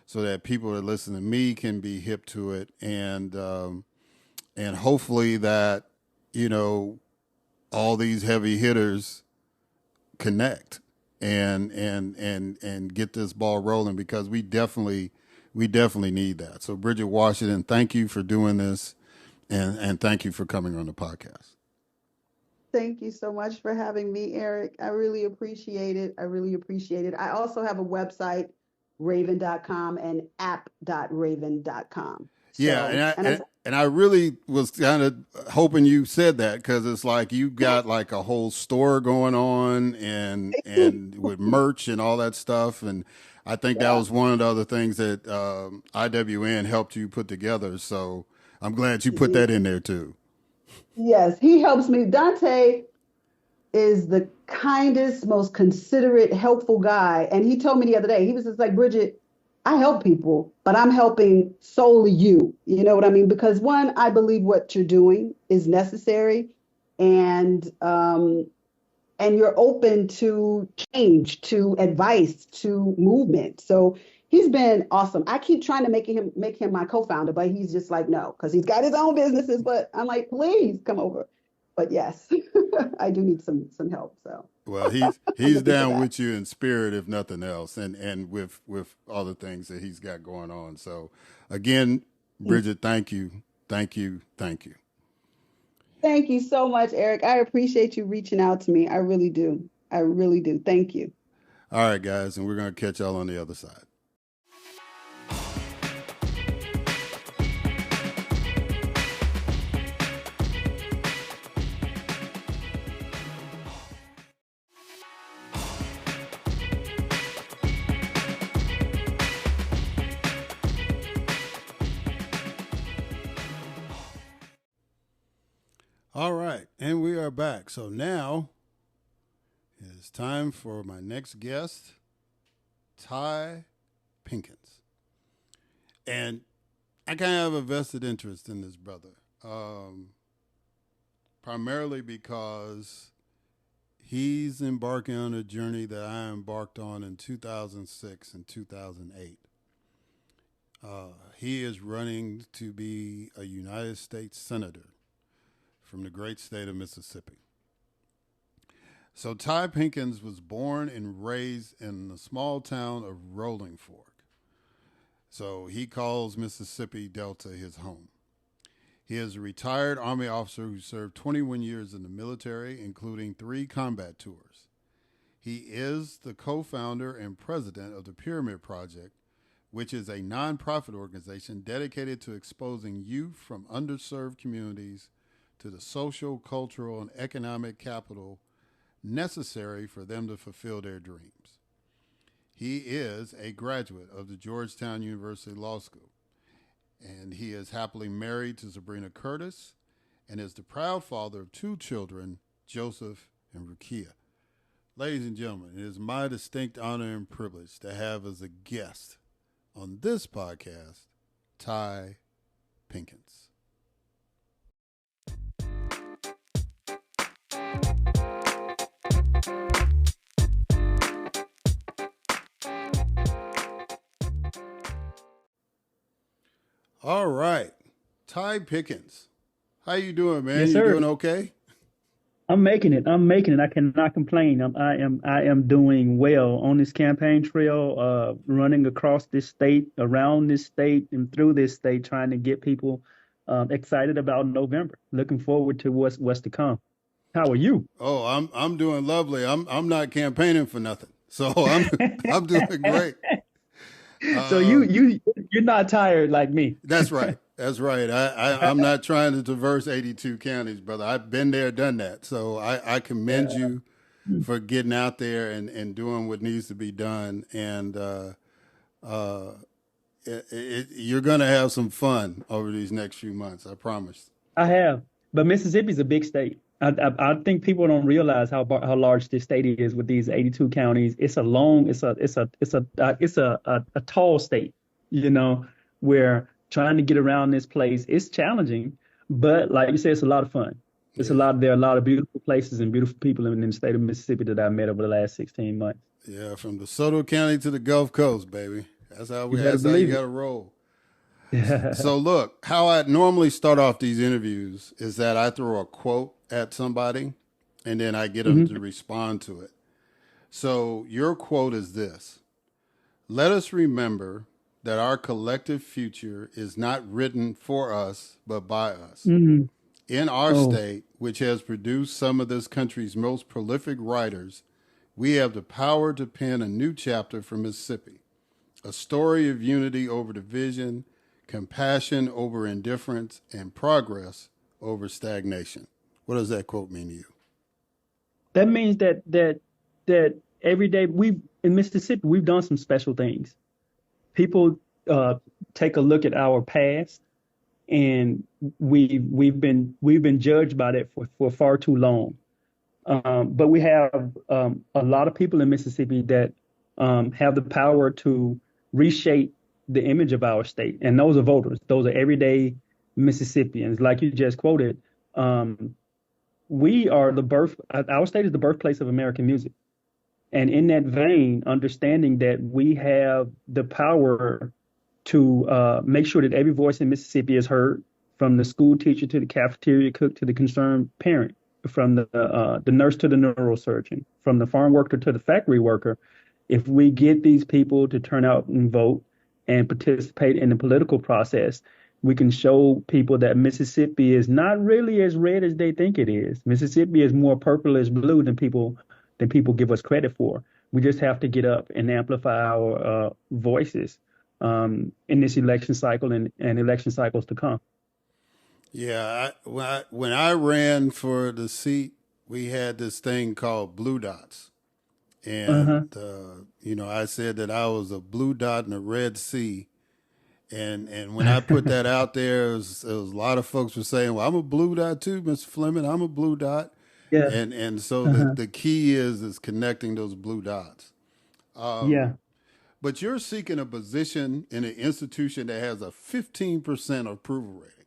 Speaker 1: so that people that listen to me can be hip to it, and hopefully that all these heavy hitters connect and get this ball rolling, because we definitely need that. So Bridgette Washington, thank you for doing this, and thank you for coming on the podcast.
Speaker 3: Thank you so much for having me, Eric. I really appreciate it. I also have a website, raven.com, and app.raven.com.
Speaker 1: Yeah, and I really was kind of hoping you said that, because it's like you got like a whole store going on and with merch and all that stuff, and I think that was one of the other things that IWN helped you put together. So I'm glad you put that in there too.
Speaker 3: Yes, he helps me. Dante is the kindest, most considerate, helpful guy. And he told me the other day, he was just like, Bridgette, I help people, but I'm helping solely you. You know what I mean? Because one, I believe what you're doing is necessary, and you're open to change, to advice, to movement. So he's been awesome. I keep trying to make him my co-founder, but he's just like, no, because he's got his own businesses. But I'm like, please come over. But yes, I do need some help. So
Speaker 1: well, he's down with you in spirit, if nothing else, and with all the things that he's got going on. So again, Bridgette, thank you. Thank you
Speaker 3: so much, Eric. I appreciate you reaching out to me. I really do. Thank you.
Speaker 1: All right, guys, and we're going to catch y'all on the other side. All right, and we are back. So now it is time for my next guest, Ty Pinkins. And I kind of have a vested interest in this brother, primarily because he's embarking on a journey that I embarked on in 2006 and 2008. He is running to be a United States Senator from the great state of Mississippi. So Ty Pinkins was born and raised in the small town of Rolling Fork. So he calls Mississippi Delta his home. He is a retired Army officer who served 21 years in the military, including 3 combat tours. He is the co-founder and president of the Pyramid Project, which is a nonprofit organization dedicated to exposing youth from underserved communities to the social, cultural, and economic capital necessary for them to fulfill their dreams. He is a graduate of the Georgetown University Law School, and he is happily married to Sabrina Curtis and is the proud father of 2 children, Joseph and Rukia. Ladies and gentlemen, it is my distinct honor and privilege to have as a guest on this podcast, Ty Pinkins. All right, Ty Pinkins, how you doing, man?
Speaker 4: Yes,
Speaker 1: You
Speaker 4: sir.
Speaker 1: doing okay?
Speaker 4: I'm making it. I'm making it. I cannot complain. I am doing well on this campaign trail, running across this state, around this state, and through this state, trying to get people excited about November. Looking forward to what's to come. How are you?
Speaker 1: Oh, I'm doing lovely. I'm not campaigning for nothing, so I'm doing great.
Speaker 4: So
Speaker 1: Um,
Speaker 4: you're not tired like me.
Speaker 1: that's right. That's right. I'm not trying to traverse 82 counties, brother. I've been there, done that. So I commend
Speaker 4: Yeah.
Speaker 1: you for getting out there and doing what needs to be done. And uh, you're going to have some fun over these next few months. I promise.
Speaker 4: I have, but Mississippi's a big state. I think people don't realize how large this state is with these 82 counties. It's a tall state, you know, where trying to get around this place is challenging, but like you said, it's a lot of fun.
Speaker 1: Yeah.
Speaker 4: There are a lot of beautiful places and beautiful people in the state of Mississippi that I've met over the last 16 months.
Speaker 1: Yeah. From DeSoto County to the Gulf Coast, baby.
Speaker 4: You better
Speaker 1: That's how you
Speaker 4: believe
Speaker 1: got
Speaker 4: it.
Speaker 1: to roll. So look, how I normally start off these interviews is that I throw a quote at somebody and then I get them
Speaker 4: Mhm.
Speaker 1: to respond to it. So your quote is this: let us remember that our collective future is not written for us, but by us.
Speaker 4: Mhm.
Speaker 1: In our
Speaker 4: Oh,
Speaker 1: state, which has produced some of this country's most prolific writers, we have the power to pen a new chapter for Mississippi, a story of unity over division, compassion over indifference, and progress over stagnation. What does that quote mean to you?
Speaker 4: that means that every day we in Mississippi we've done some special things. People take a look at our past, and we've been judged by that for far too long. But we have a lot of people in Mississippi that have the power to reshape the image of our state, and those are voters. Those are everyday Mississippians, like you just quoted. Um, we are the birth. Our state is the birthplace of American music. And in that vein, understanding that we have the power to make sure that every voice in Mississippi is heard, from the school teacher to the cafeteria cook to the concerned parent, from the nurse to the neurosurgeon, from the farm worker to the factory worker. If we get these people to turn out and vote and participate in the political process, we can show people that Mississippi is not really as red as they think it is. Mississippi is more purplish blue than people give us credit for. We just have to get up and amplify our voices in this election cycle and election cycles to come.
Speaker 1: Yeah, when I ran for the seat, we had this thing called blue dots. And,
Speaker 4: Uh-huh.
Speaker 1: I said that I was a blue dot in a red sea. And when I put that out there, it was a lot of folks were saying, "Well, I'm a blue dot too, Mr. Fleming. I'm a blue dot."
Speaker 4: Yeah.
Speaker 1: And so
Speaker 4: Uh-huh.
Speaker 1: the key is connecting those blue dots.
Speaker 4: Yeah.
Speaker 1: But you're seeking a position in an institution that has a 15% approval rating.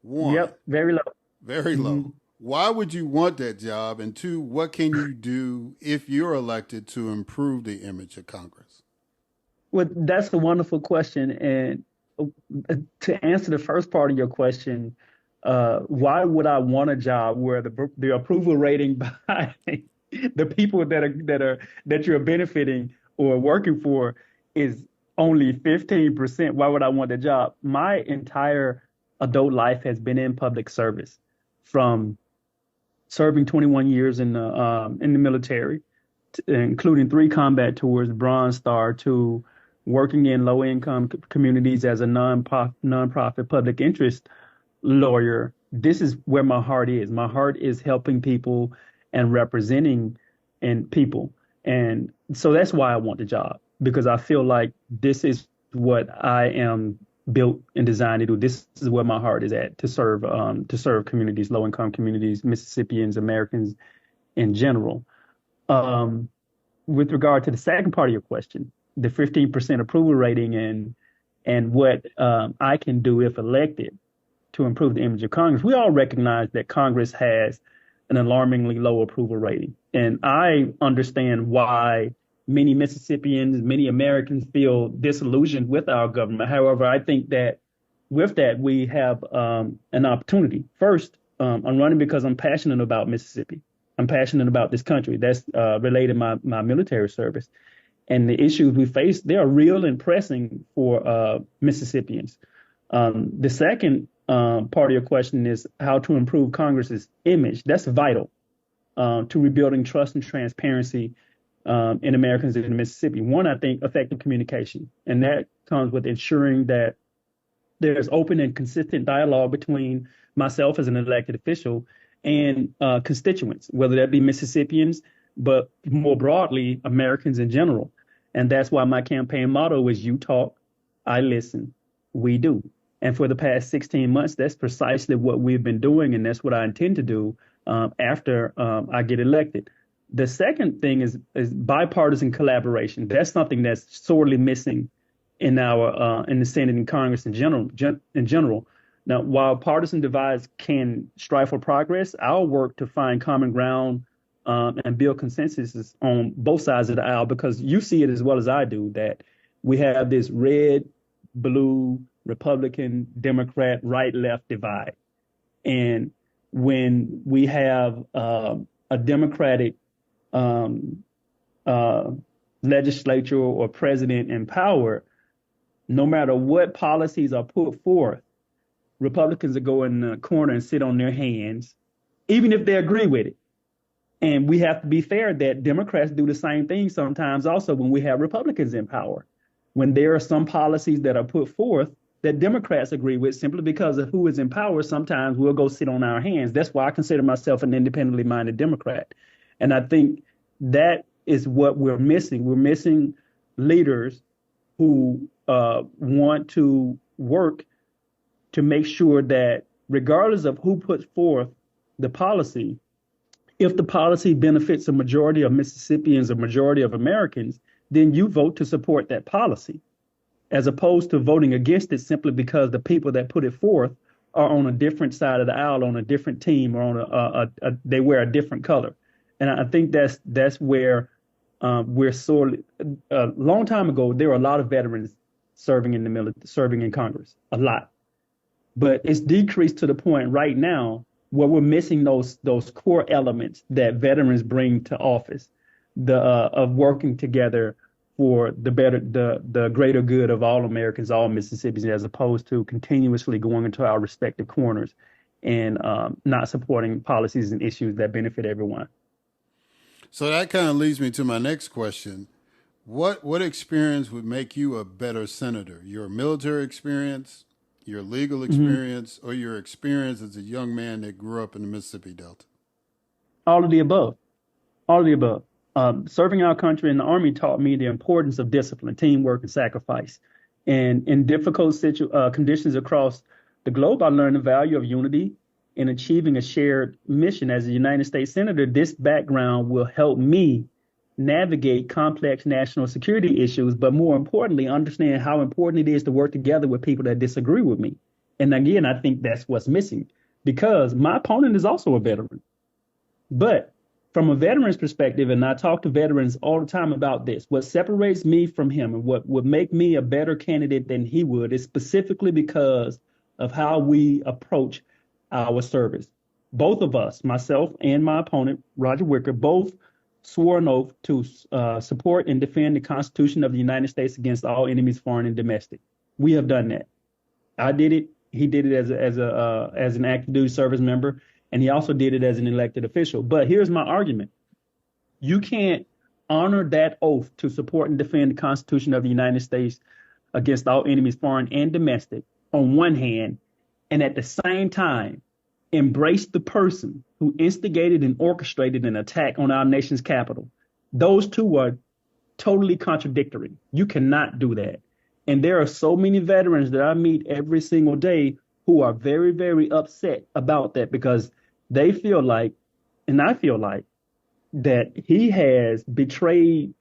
Speaker 1: One,
Speaker 4: Yep. Very low.
Speaker 1: very
Speaker 4: Hmm.
Speaker 1: low. Why would you want that job? And two, what can you do if you're elected to improve the image of Congress?
Speaker 4: Well, that's a wonderful question. And to answer the first part of your question, why would I want a job where the approval rating by the people that you're benefiting or working for is only 15%? Why would I want the job? My entire adult life has been in public service, from serving 21 years in the military, including 3 combat tours, Bronze Star, to working in low-income communities as a nonprofit public interest lawyer. This is where my heart is. My heart is helping people and representing and people. And so that's why I want the job, because I feel like this is what I am built and designed to do. This is where my heart is at, to serve communities, low-income communities, Mississippians, Americans in general. Um, with regard to the second part of your question, the 15% approval rating and what I can do if elected to improve the image of Congress. We all recognize that Congress has an alarmingly low approval rating. And I understand why many Mississippians, many Americans feel disillusioned with our government. However, I think that with that, we have an opportunity. First, I'm running because I'm passionate about Mississippi. I'm passionate about this country. That's related to my military service. And the issues we face, they are real and pressing for Mississippians. The second part of your question is how to improve Congress's image. That's vital to rebuilding trust and transparency in Americans in Mississippi. One, I think, effective communication. And that comes with ensuring that there's open and consistent dialogue between myself as an elected official and constituents, whether that be Mississippians, but more broadly, Americans in general. And that's why my campaign motto is "You talk, I listen, we do." And for the past 16 months, that's precisely what we've been doing. And that's what I intend to do after I get elected. The second thing is bipartisan collaboration. That's something that's sorely missing in the Senate and Congress in general. Now, while partisan divides can strive for progress, I'll work to find common ground and build consensus on both sides of the aisle, because you see it as well as I do that we have this red, blue, Republican, Democrat, right, left divide. And when we have a Democratic legislature or president in power, no matter what policies are put forth, Republicans will go in the corner and sit on their hands, even if they agree with it. And we have to be fair that Democrats do the same thing sometimes also when we have Republicans in power. When there are some policies that are put forth that Democrats agree with, simply because of who is in power, sometimes we'll go sit on our hands. That's why I consider myself an independently minded Democrat. And I think that is what we're missing. We're missing leaders who want to work to make sure that regardless of who puts forth the policy, if the policy benefits a majority of Mississippians, a majority of Americans, then you vote to support that policy, as opposed to voting against it simply because the people that put it forth are on a different side of the aisle, on a different team, or on they wear a different color. And I think that's where we're sorely. A long time ago, there were a lot of veterans serving in the military, serving in Congress, a lot. But it's decreased to the point right now where we're missing those core elements that veterans bring to office, of working together for the greater good of all Americans, all Mississippians, as opposed to continuously going into our respective corners and not supporting policies and issues that benefit everyone.
Speaker 1: So that kind of leads me to my next question. What experience would make you a better senator? Your military experience, your legal experience, or your experience as a young man that grew up in the Mississippi Delta?
Speaker 4: All of the above. All of the above. Serving our country in the Army taught me the importance of discipline, teamwork, and sacrifice. And in difficult conditions across the globe, I learned the value of unity in achieving a shared mission. As a United States Senator, this background will help me navigate complex national security issues, but more importantly, understand how important it is to work together with people that disagree with me. And again, I think that's what's missing, because my opponent is also a veteran. But from a veteran's perspective, and I talk to veterans all the time about this, what separates me from him and what would make me a better candidate than he would is specifically because of how we approach our service. Both of us, myself and my opponent, Roger Wicker, both swore an oath to support and defend the Constitution of the United States against all enemies, foreign and domestic. We have done that. I did it. He did it as an active duty service member, and he also did it as an elected official. But here's my argument. You can't honor that oath to support and defend the Constitution of the United States against all enemies, foreign and domestic, on one hand, and at the same time, embrace the person who instigated and orchestrated an attack on our nation's capital. Those two are totally contradictory. You cannot do that. And there are so many veterans that I meet every single day who are very, very upset about that, because they feel like, and I feel like, that he has betrayed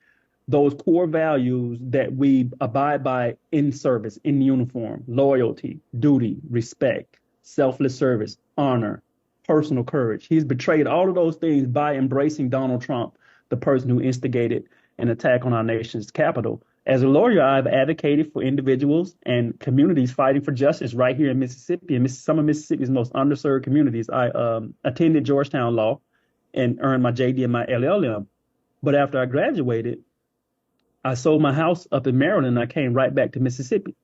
Speaker 4: those core values that we abide by in service, in uniform: loyalty, duty, respect, selfless service, honor, personal courage. He's betrayed all of those things by embracing Donald Trump, the person who instigated an attack on our nation's capital. As a lawyer, I've advocated for individuals and communities fighting for justice right here in Mississippi, and some of Mississippi's most underserved communities. I attended Georgetown Law and earned my JD and my LLM. But after I graduated, I sold my house up in Maryland and I came right back to Mississippi.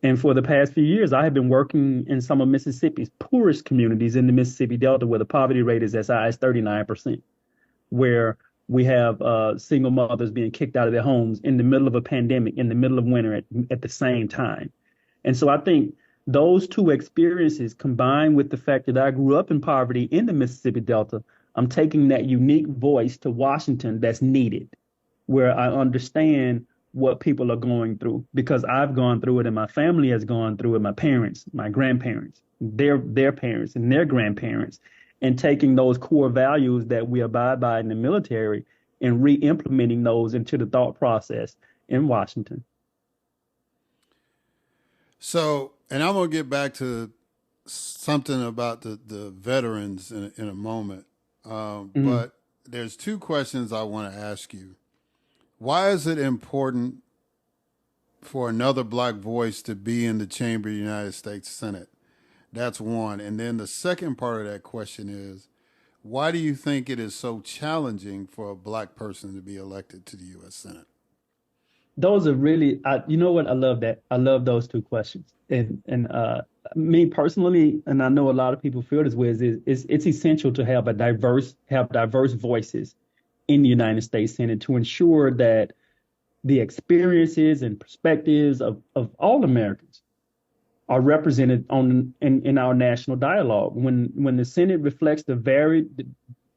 Speaker 4: And for the past few years, I have been working in some of Mississippi's poorest communities in the Mississippi Delta, where the poverty rate is as high as 39%, where we have single mothers being kicked out of their homes in the middle of a pandemic, in the middle of winter at the same time. And so I think those two experiences, combined with the fact that I grew up in poverty in the Mississippi Delta, I'm taking that unique voice to Washington that's needed, where I understand what people are going through, because I've gone through it and my family has gone through it, my parents, my grandparents, their parents and their grandparents, and taking those core values that we abide by in the military and re-implementing those into the thought process in Washington.
Speaker 1: So, and I'm going to get back to something about the veterans in a moment. But there's two questions I want to ask you. Why is it important for another Black voice to be in the chamber of the United States Senate? That's one. And then the second part of that question is, why do you think it is so challenging for a Black person to be elected to the U.S. Senate?
Speaker 4: Those are really, you know what? I love that. I love those two questions. And me personally, and I know a lot of people feel this way, is it's essential to have diverse voices in the United States Senate to ensure that the experiences and perspectives of all Americans are represented in our national dialogue. When the Senate reflects the varied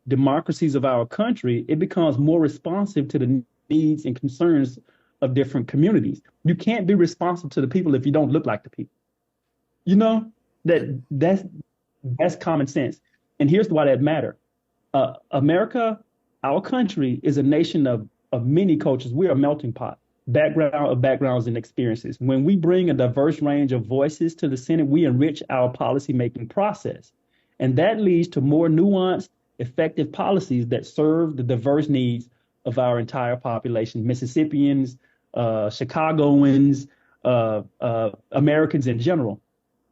Speaker 4: democracies of our country, it becomes more responsive to the needs and concerns of different communities. You can't be responsive to the people if you don't look like the people. You know, that's common sense. And here's why that matters. America, our country, is a nation of many cultures. We are a melting pot, backgrounds and experiences. When we bring a diverse range of voices to the Senate, we enrich our policymaking process. And that leads to more nuanced, effective policies that serve the diverse needs of our entire population: Mississippians, Chicagoans, Americans in general.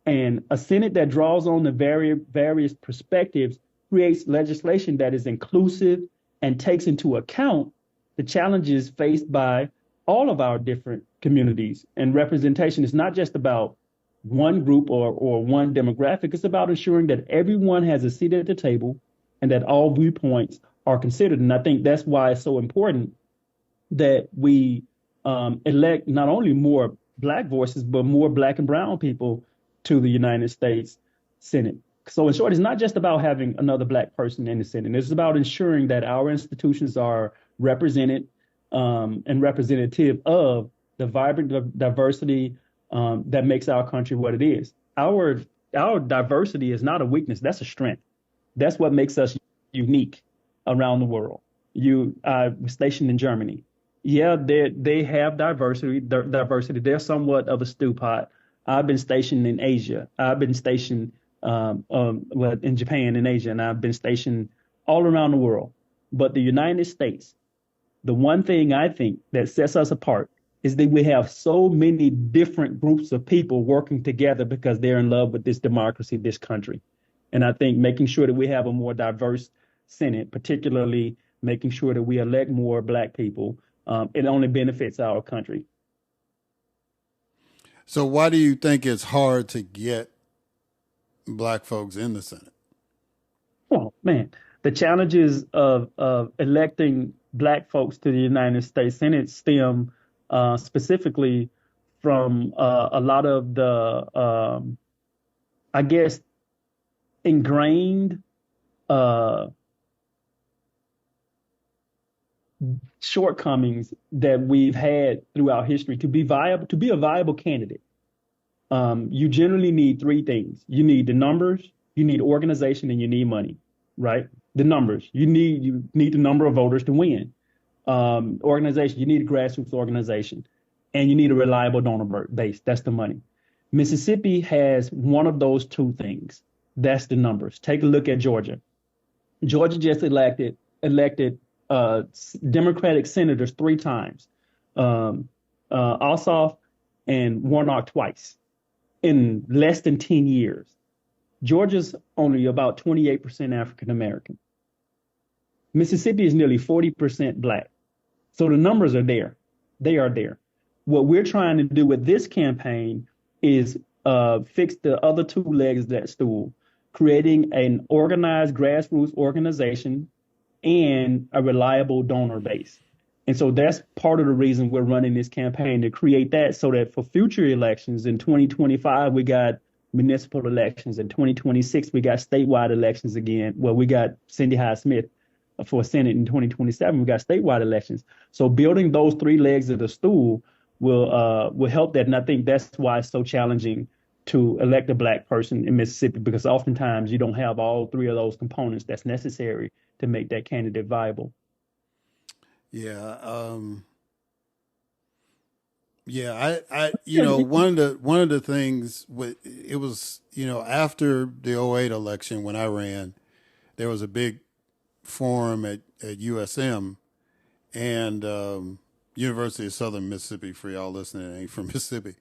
Speaker 4: And a Senate that draws on the various perspectives creates legislation that is inclusive and takes into account the challenges faced by all of our different communities. And representation is not just about one group or one demographic. It's about ensuring that everyone has a seat at the table and that all viewpoints are considered. And I think that's why it's so important that we elect not only more Black voices, but more Black and brown people to the United States Senate. So in short, it's not just about having another Black person in the Senate. It's about ensuring that our institutions are represented and representative of the vibrant diversity that makes our country what it is. Our diversity is not a weakness. That's a strength. That's what makes us unique around the world. You stationed in Germany. Yeah, they have diversity. They're somewhat of a stew pot. I've been stationed in Asia. I've been stationed in Japan and Asia, and I've been stationed all around the world. But the United States, the one thing I think that sets us apart is that we have so many different groups of people working together because they're in love with this democracy, this country. And I think making sure that we have a more diverse Senate, particularly making sure that we elect more Black people, it only benefits our country.
Speaker 1: So why do you think it's hard to get Black folks in the Senate?
Speaker 4: Oh, man, the challenges of electing Black folks to the United States Senate stem specifically from a lot of the, I guess, ingrained shortcomings that we've had throughout history to be a viable candidate. You generally need three things. You need the numbers, you need organization, and you need money, right? The numbers, you need the number of voters to win. Organization, you need a grassroots organization, and you need a reliable donor base. That's the money. Mississippi has one of those two things. That's the numbers. Take a look at Georgia. Georgia just elected Democratic senators 3 times, Ossoff and Warnock twice in less than 10 years. Georgia's only about 28% African American. Mississippi is nearly 40% Black. So the numbers are there. They are there. What we're trying to do with this campaign is fix the other 2 legs of that stool, creating an organized grassroots organization and a reliable donor base. And so that's part of the reason we're running this campaign, to create that so that for future elections in 2025, we got municipal elections. In 2026, we got statewide elections again. Well, we got Cindy Hyde-Smith for Senate. In 2027, we got statewide elections. So building those 3 legs of the stool will help that. And I think that's why it's so challenging to elect a Black person in Mississippi, because oftentimes you don't have all 3 of those components that's necessary to make that candidate viable.
Speaker 1: Yeah. I one of the things it was, after the '08 election, when I ran, there was a big forum at USM and University of Southern Mississippi, for y'all listening that ain't from Mississippi.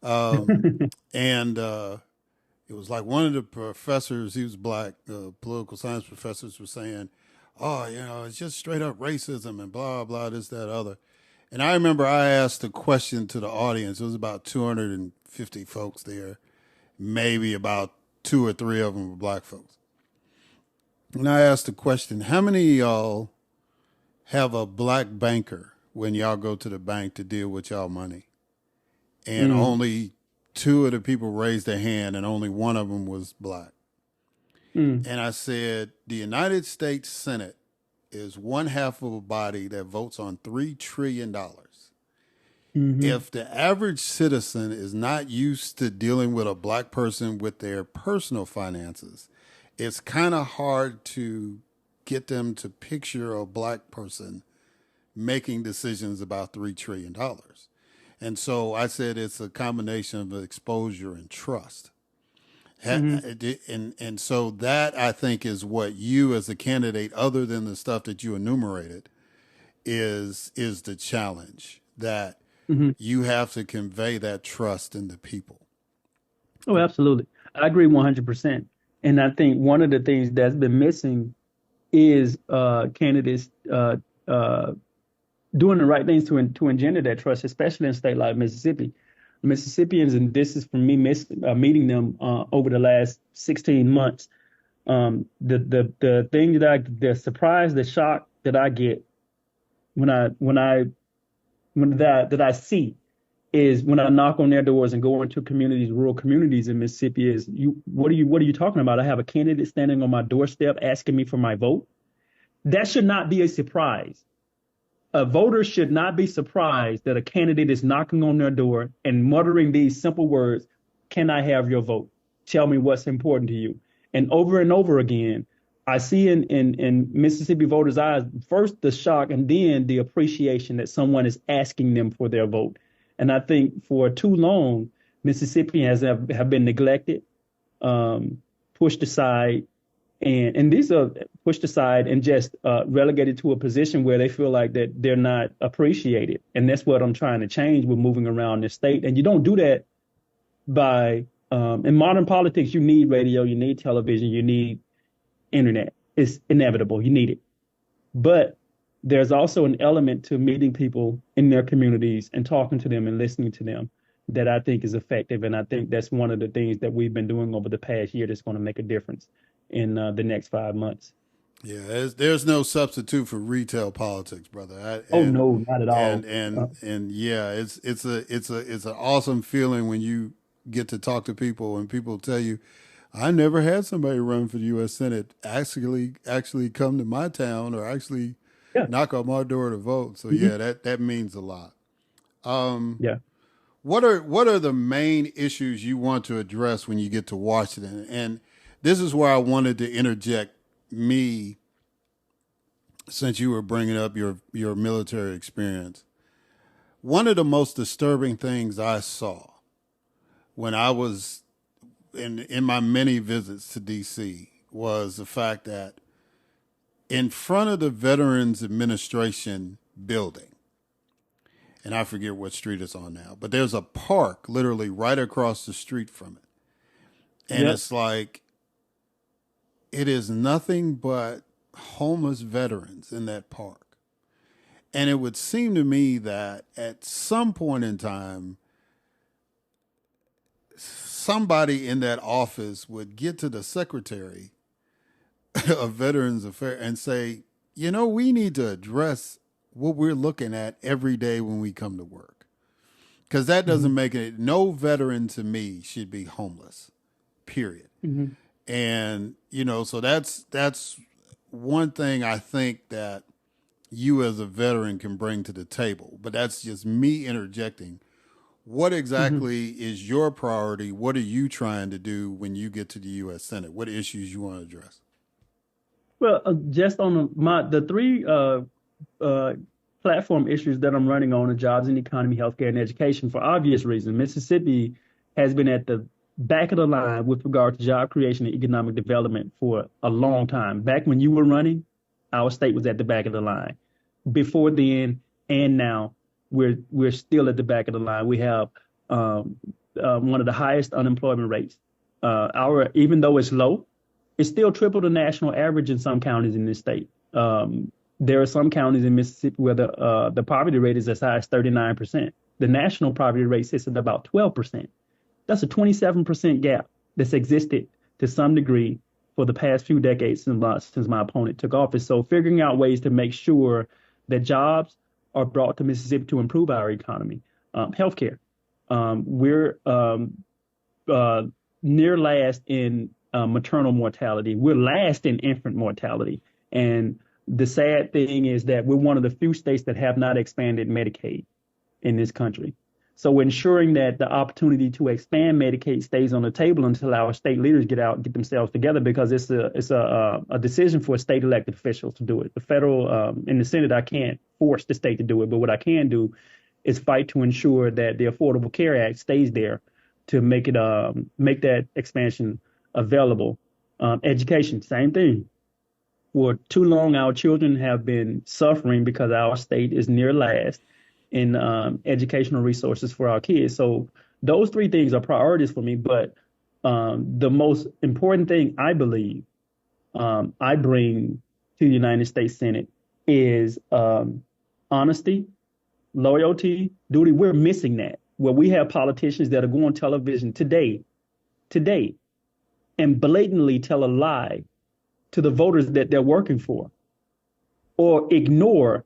Speaker 1: And it was like one of the professors, he was Black, political science professors, was saying, oh, it's just straight up racism and blah, blah, this, that, other. And I remember I asked a question to the audience. It was about 250 folks there. Maybe about 2 or 3 of them were Black folks. And I asked the question, how many of y'all have a Black banker when y'all go to the bank to deal with y'all money? And only 2 of the people raised their hand, and only 1 of them was Black. And I said, the United States Senate is 1/2 of a body that votes on $3 trillion. If the average citizen is not used to dealing with a Black person with their personal finances, it's kind of hard to get them to picture a Black person making decisions about $3 trillion. And so I said it's a combination of exposure and trust. And so that, I think, is what you as a candidate, other than the stuff that you enumerated, is the challenge, that you have to convey that trust in the people.
Speaker 4: Oh, absolutely. I agree 100%. And I think one of the things that's been missing is candidates doing the right things to engender that trust, especially in a state like Mississippi. Mississippians, and this is from me meeting them over the last 16 months, the thing the surprise, the shock that I get that I see is when I knock on their doors and go into communities, rural communities in Mississippi, is what are you talking about? I have a candidate standing on my doorstep asking me for my vote. That should not be a surprise. voters should not be surprised that a candidate is knocking on their door and muttering these simple words, "Can I have your vote? Tell me what's important to you." And over again, I see in Mississippi voters' eyes, first the shock and then the appreciation that someone is asking them for their vote. And I think for too long, Mississippians have been neglected, pushed aside, and these are pushed aside and just relegated to a position where they feel like that they're not appreciated. And that's what I'm trying to change with moving around this state. And you don't do that by, in modern politics, you need radio, you need television, you need internet. It's inevitable. You need it. But there's also an element to meeting people in their communities and talking to them and listening to them that I think is effective. And I think that's one of the things that we've been doing over the past year that's going to make a difference in the next 5 months.
Speaker 1: Yeah, there's no substitute for retail politics, brother.
Speaker 4: No, not at all.
Speaker 1: And yeah, it's an awesome feeling when you get to talk to people and people tell you, I never had somebody run for the U.S. Senate actually come to my town or actually knock on my door to vote. So yeah, that means a lot. What are the main issues you want to address when you get to Washington? And this is where I wanted to interject me, since you were bringing up your military experience. One of the most disturbing things I saw when I was in my many visits to D.C. was the fact that in front of the Veterans Administration building, and I forget what street it's on now, but there's a park literally right across the street from it. And it's like, it is nothing but homeless veterans in that park. And it would seem to me that at some point in time, somebody in that office would get to the secretary of Veterans Affairs and say, we need to address what we're looking at every day when we come to work. Because that doesn't make it, no veteran to me should be homeless, period. And, so that's one thing I think that you as a veteran can bring to the table. But that's just me interjecting. What exactly is your priority? What are you trying to do when you get to the U.S. Senate? What issues you want to address?
Speaker 4: Well, just on the three platform issues that I'm running on are jobs and economy, healthcare, and education for obvious reasons. Mississippi has been at the back of the line with regard to job creation and economic development for a long time. Back when you were running, our state was at the back of the line. Before then and now, we're still at the back of the line. We have one of the highest unemployment rates. Even though it's low, it's still triple the national average in some counties in this state. There are some counties in Mississippi where the poverty rate is as high as 39%. The national poverty rate sits at about 12%. That's a 27% gap that's existed to some degree for the past few decades since my opponent took office. So figuring out ways to make sure that jobs are brought to Mississippi to improve our economy. Healthcare. We're near last in maternal mortality. We're last in infant mortality. And the sad thing is that we're one of the few states that have not expanded Medicaid in this country. So ensuring that the opportunity to expand Medicaid stays on the table until our state leaders get out and get themselves together, because it's a decision for state elected officials to do it. The federal, in the Senate, I can't force the state to do it, but what I can do is fight to ensure that the Affordable Care Act stays there to make that expansion available. Education, same thing. For too long, our children have been suffering because our state is near last in educational resources for our kids. So those three things are priorities for me. But the most important thing I believe I bring to the United States Senate is honesty, loyalty, duty. We're missing that. Where we have politicians that are going on television today, and blatantly tell a lie to the voters that they're working for, or ignore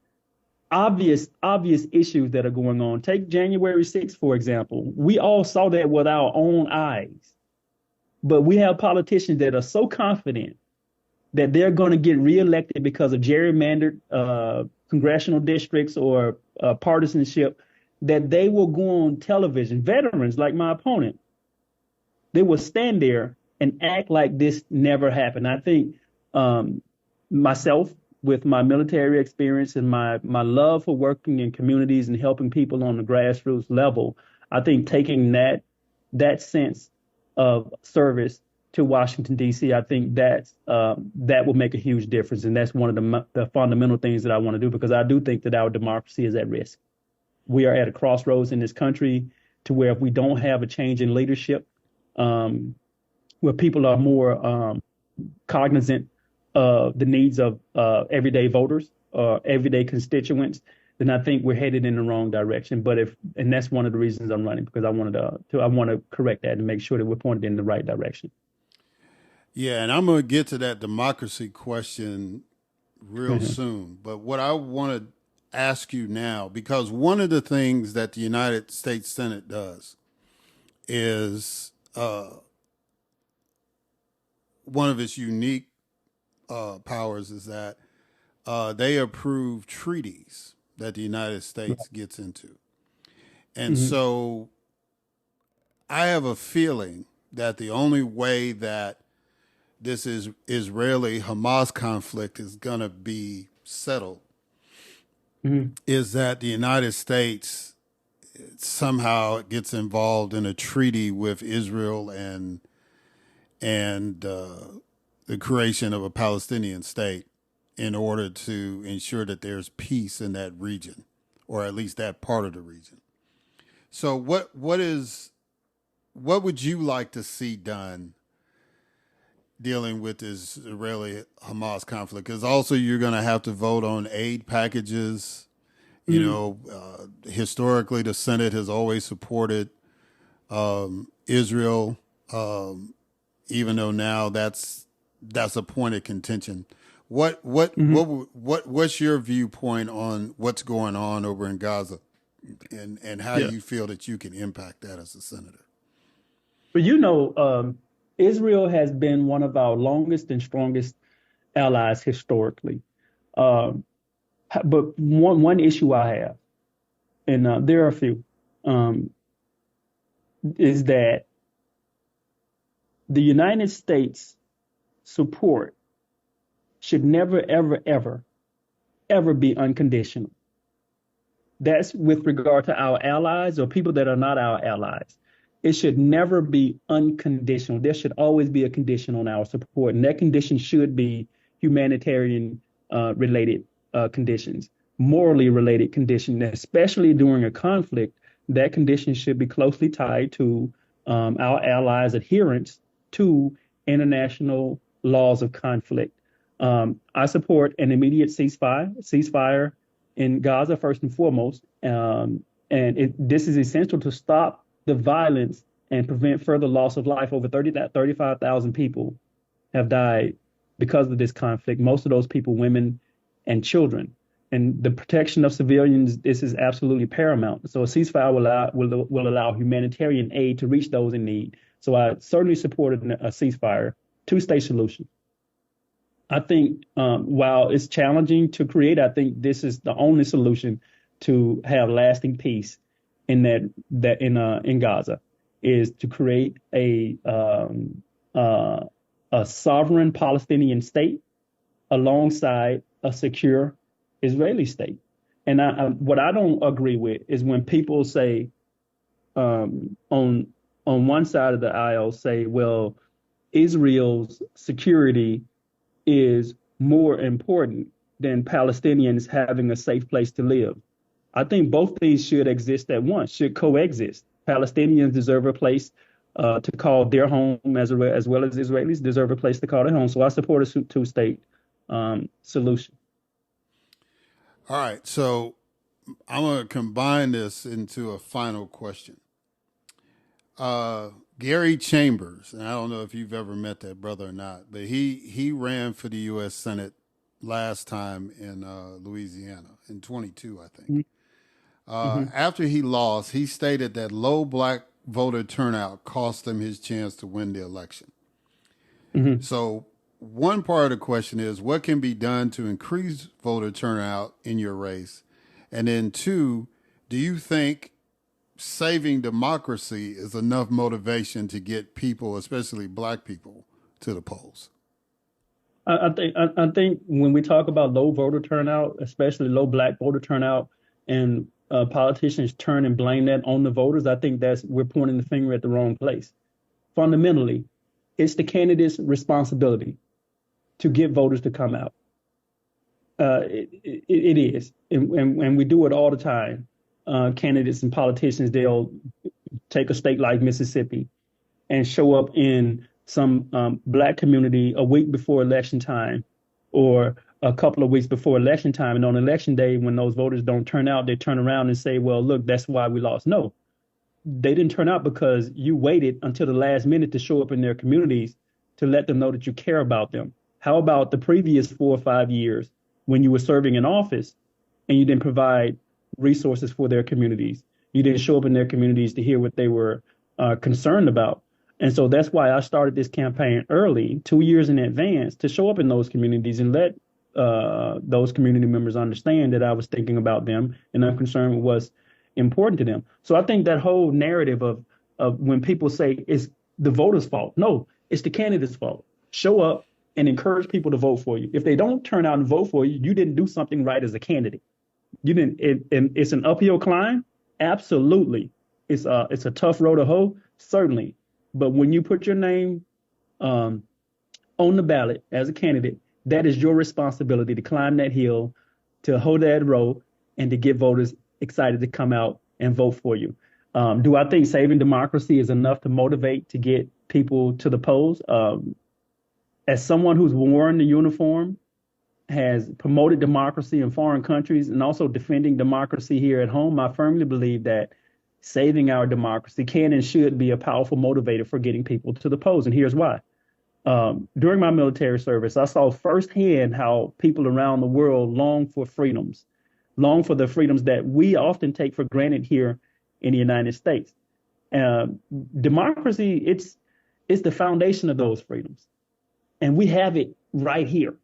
Speaker 4: obvious issues that are going on. Take January 6th, for example. We all saw that with our own eyes. But we have politicians that are so confident that they're going to get reelected because of gerrymandered congressional districts or partisanship, that they will go on television, veterans like my opponent, they will stand there and act like this never happened. I think myself, with my military experience and my love for working in communities and helping people on the grassroots level, I think taking that sense of service to Washington, D.C., I think that will make a huge difference. And that's one of the fundamental things that I want to do, because I do think that our democracy is at risk. We are at a crossroads in this country to where if we don't have a change in leadership, where people are more cognizant of the needs of everyday voters or everyday constituents, then I think we're headed in the wrong direction. And that's one of the reasons I'm running, because I want to correct that and make sure that we're pointed in the right direction.
Speaker 1: Yeah, and I'm going to get to that democracy question real soon. But what I want to ask you now, because one of the things that the United States Senate does is one of its unique powers is that they approve treaties that the United States gets into. And so I have a feeling that the only way that this Israeli-Hamas conflict is going to be settled is that the United States somehow gets involved in a treaty with Israel and the creation of a Palestinian state in order to ensure that there's peace in that region, or at least that part of the region. So what would you like to see done dealing with this Israeli-Hamas conflict? Because also you're going to have to vote on aid packages. You know, historically, the Senate has always supported Israel, even though now that's a point of contention. What's your viewpoint on what's going on over in Gaza, and how you feel that you can impact that as a senator?
Speaker 4: But Israel has been one of our longest and strongest allies historically. But one issue I have, and there are a few, is that the United States support should never, ever, ever, ever be unconditional. That's with regard to our allies or people that are not our allies. It should never be unconditional. There should always be a condition on our support, and that condition should be humanitarian related conditions, morally related conditions, especially during a conflict. That condition should be closely tied to our allies' adherence to international laws of conflict. I support an immediate ceasefire in Gaza first and foremost, and this is essential to stop the violence and prevent further loss of life. Over 35,000 people have died because of this conflict. Most of those people, women and children. And the protection of civilians, this is absolutely paramount. So a ceasefire will allow humanitarian aid to reach those in need. So I certainly supported a ceasefire, two-state solution. I think while it's challenging to create, I think this is the only solution to have lasting peace in Gaza, is to create a sovereign Palestinian state alongside a secure Israeli state. And what I don't agree with is when people say on one side of the aisle say, well, Israel's security is more important than Palestinians having a safe place to live. I think both things should exist at once, should coexist. Palestinians deserve a place to call their home, as well as Israelis deserve a place to call their home. So I support a two-state solution.
Speaker 1: All right, so I'm going to combine this into a final question. Gary Chambers, and I don't know if you've ever met that brother or not, but he ran for the U.S. Senate last time in Louisiana in 22, I think. After he lost, he stated that low black voter turnout cost him his chance to win the election. So one part of the question is what can be done to increase voter turnout in your race? And then two, do you think saving democracy is enough motivation to get people, especially black people, to the polls?
Speaker 4: I think when we talk about low voter turnout, especially low black voter turnout, and politicians turn and blame that on the voters, I think we're pointing the finger at the wrong place. Fundamentally, it's the candidate's responsibility to get voters to come out. It is, and we do it all the time. Candidates and politicians, they'll take a state like Mississippi and show up in some black community a week before election time or a couple of weeks before election time. And on election day, when those voters don't turn out, they turn around and say, well, look, that's why we lost. No, they didn't turn out because you waited until the last minute to show up in their communities to let them know that you care about them. How about the previous 4 or 5 years when you were serving in office and you didn't provide resources for their communities? You didn't show up in their communities to hear what they were concerned about. And so that's why I started this campaign early, 2 years in advance, to show up in those communities and let those community members understand that I was thinking about them and I'm concerned with what's important to them. So I think that whole narrative of when people say it's the voters' fault, no, it's the candidate's fault. Show up and encourage people to vote for you. If they don't turn out and vote for you, you didn't do something right as a candidate. You didn't. It's an uphill climb. Absolutely, it's a tough road to hoe. Certainly. But when you put your name on the ballot as a candidate, that is your responsibility to climb that hill, to hold that road, and to get voters excited to come out and vote for you. Do I think saving democracy is enough to motivate to get people to the polls? As someone who's worn the uniform, has promoted democracy in foreign countries, and also defending democracy here at home, I firmly believe that saving our democracy can and should be a powerful motivator for getting people to the polls. And here's why. During my military service, I saw firsthand how people around the world long for freedoms, long for the freedoms that we often take for granted here in the United States. Democracy, it's the foundation of those freedoms. And we have it right here.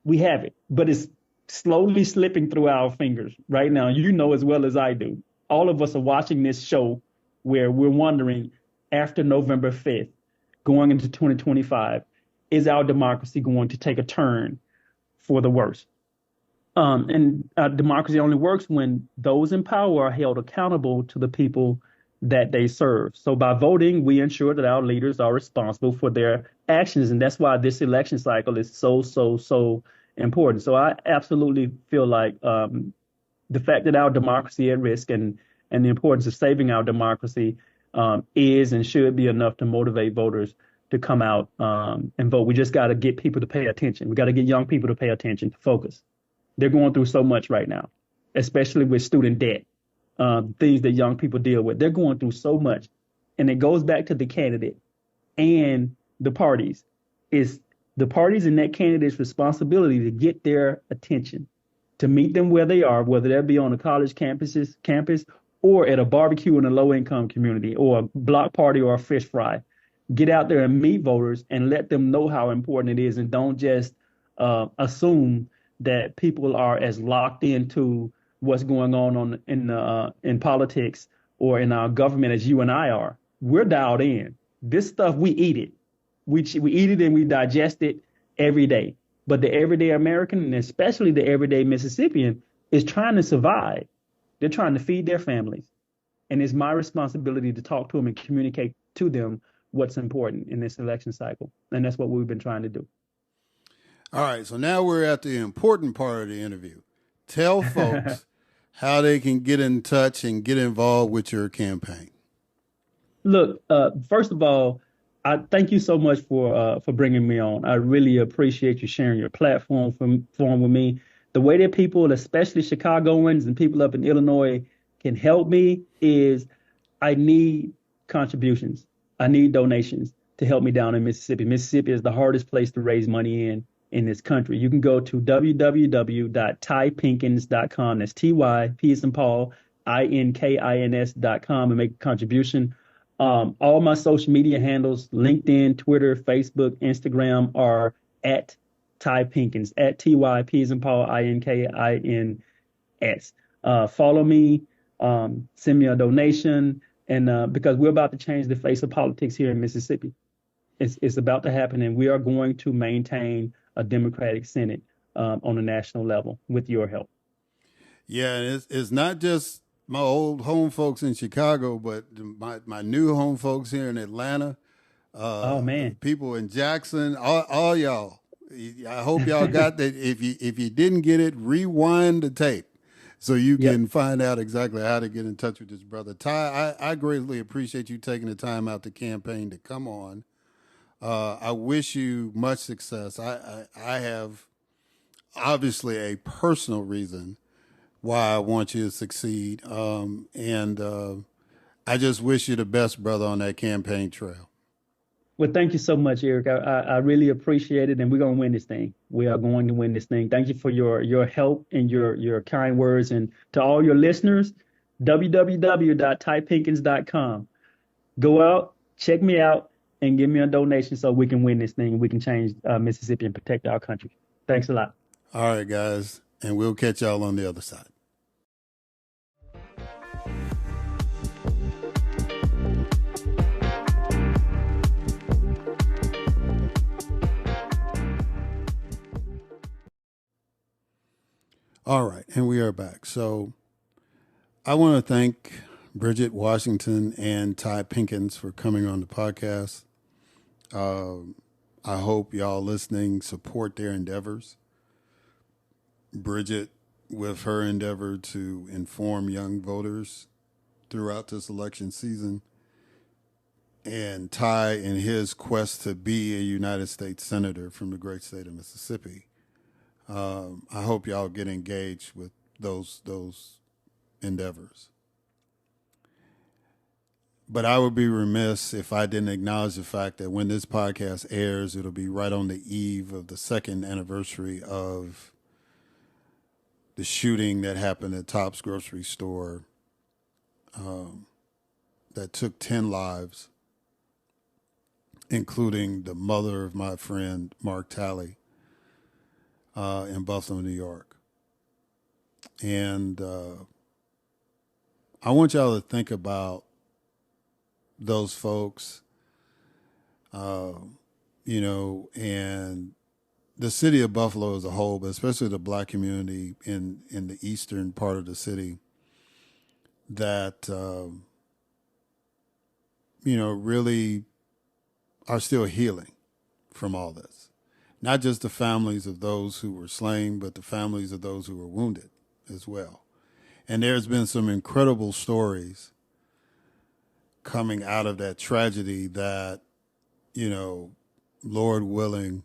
Speaker 4: We have it, but it's slowly slipping through our fingers right now. You know as well as I do. All of us are watching this show where we're wondering, after November 5th, going into 2025, is our democracy going to take a turn for the worse? And democracy only works when those in power are held accountable to the people that they serve. So by voting, we ensure that our leaders are responsible for their actions. And that's why this election cycle is so important. So I absolutely feel like the fact that our democracy at risk and the importance of saving our democracy is and should be enough to motivate voters to come out and vote. We just got to get people to pay attention. We got to get young people to pay attention, to focus. They're going through so much right now, especially with student debt, things that young people deal with. They're going through so much. And it goes back to the candidate and the parties. It's the parties and that candidate's responsibility to get their attention, to meet them where they are, whether that be on a college campus or at a barbecue in a low-income community or a block party or a fish fry. Get out there and meet voters and let them know how important it is, and don't just assume that people are as locked into what's going on in politics or in our government as you and I are. We're dialed in. This stuff, we eat it. We eat it and we digest it every day. But the everyday American, and especially the everyday Mississippian, is trying to survive. They're trying to feed their families. And it's my responsibility to talk to them and communicate to them what's important in this election cycle. And that's what we've been trying to do.
Speaker 1: All right. So now we're at the important part of the interview. Tell folks how they can get in touch and get involved with your campaign.
Speaker 4: Look, first of all, I thank you so much for bringing me on. I really appreciate you sharing your platform with me. The way that people, especially Chicagoans and people up in Illinois, can help me is I need contributions. I need donations to help me down in Mississippi. Mississippi is the hardest place to raise money in this country. You can go to www.typinkins.com. That's Ty, P as in Paul, INKINS.com and make a contribution. All my social media handles, LinkedIn, Twitter, Facebook, Instagram, are at Ty Pinkins, at TYP as in Paul, INKINS. Follow me, send me a donation, and because we're about to change the face of politics here in Mississippi. It's about to happen, and we are going to maintain a Democratic Senate on a national level with your help.
Speaker 1: Yeah, and it's not just my old home folks in Chicago, but my new home folks here in Atlanta,
Speaker 4: Oh man.
Speaker 1: people in Jackson, all y'all. I hope y'all got that. If you didn't get it, rewind the tape so you
Speaker 4: Yep.
Speaker 1: can find out exactly how to get in touch with this brother. Ty, I greatly appreciate you taking the time out to campaign to come on. I wish you much success. I have obviously a personal reason why I want you to succeed. And I just wish you the best, brother, on that campaign trail.
Speaker 4: Well, thank you so much, Eric. I really appreciate it, and we're gonna win this thing. We are going to win this thing. Thank you for your help and your kind words, and to all your listeners, www.typinkins.com. Go out, check me out, and give me a donation so we can win this thing. We can change Mississippi and protect our country. Thanks a lot.
Speaker 1: All right, guys, and we'll catch y'all on the other side. All right, and we are back. So I want to thank Bridgette Washington and Ty Pinkins for coming on the podcast. I hope y'all listening support their endeavors. Bridgette, with her endeavor to inform young voters throughout this election season, and Ty in his quest to be a United States Senator from the great state of Mississippi. I hope y'all get engaged with those endeavors. But I would be remiss if I didn't acknowledge the fact that when this podcast airs, it'll be right on the eve of the second anniversary of the shooting that happened at Tops Grocery Store that took 10 lives, including the mother of my friend, Mark Talley, in Buffalo, New York. And I want y'all to think about those folks, and the city of Buffalo as a whole, but especially the Black community in the eastern part of the city that, really are still healing from all this. Not just the families of those who were slain, but the families of those who were wounded as well. And there's been some incredible stories coming out of that tragedy that, Lord willing,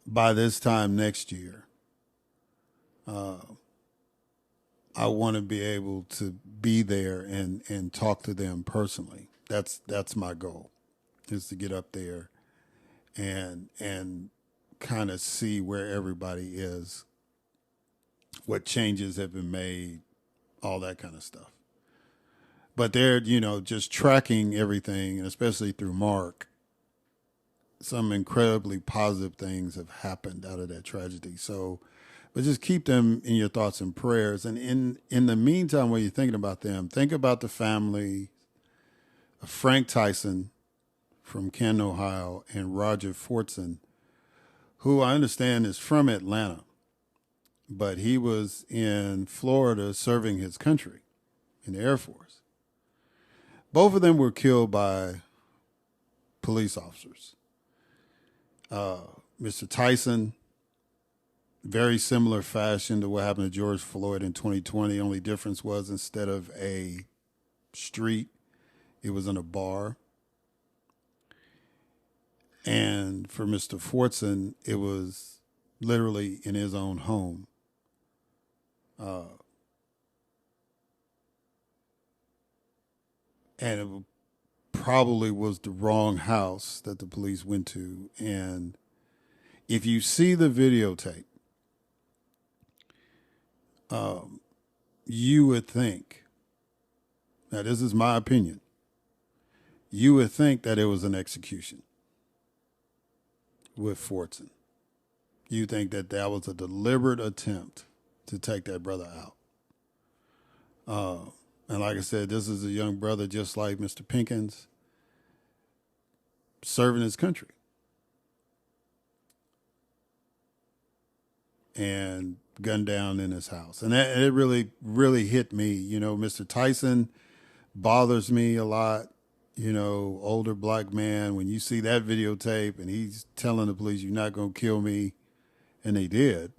Speaker 1: by this time next year, I want to be able to be there and talk to them personally. That's my goal, is to get up there and kind of see where everybody is, what changes have been made, all that kind of stuff. But they're, just tracking everything, and especially through Mark, some incredibly positive things have happened out of that tragedy. So, but just keep them in your thoughts and prayers. And in the meantime, while you're thinking about them, think about the family of Frank Tyson from Canton, Ohio, and Roger Fortson, who I understand is from Atlanta, but he was in Florida serving his country in the Air Force. Both of them were killed by police officers. Mr. Tyson, very similar fashion to what happened to George Floyd in 2020. Only difference was instead of a street, it was in a bar. And for Mr. Fortson, it was literally in his own home. And it probably was the wrong house that the police went to. And if you see the videotape, you would think, now this is my opinion, you would think that it was an execution. with Fortson. You think that that was a deliberate attempt to take that brother out. And like I said, this is a young brother just like Mr. Pinkins, serving his country. And gunned down in his house. And it really, really hit me. You know, Mr. Tyson bothers me a lot. You know, older black man, when you see that videotape and he's telling the police, you're not going to kill me. And they did.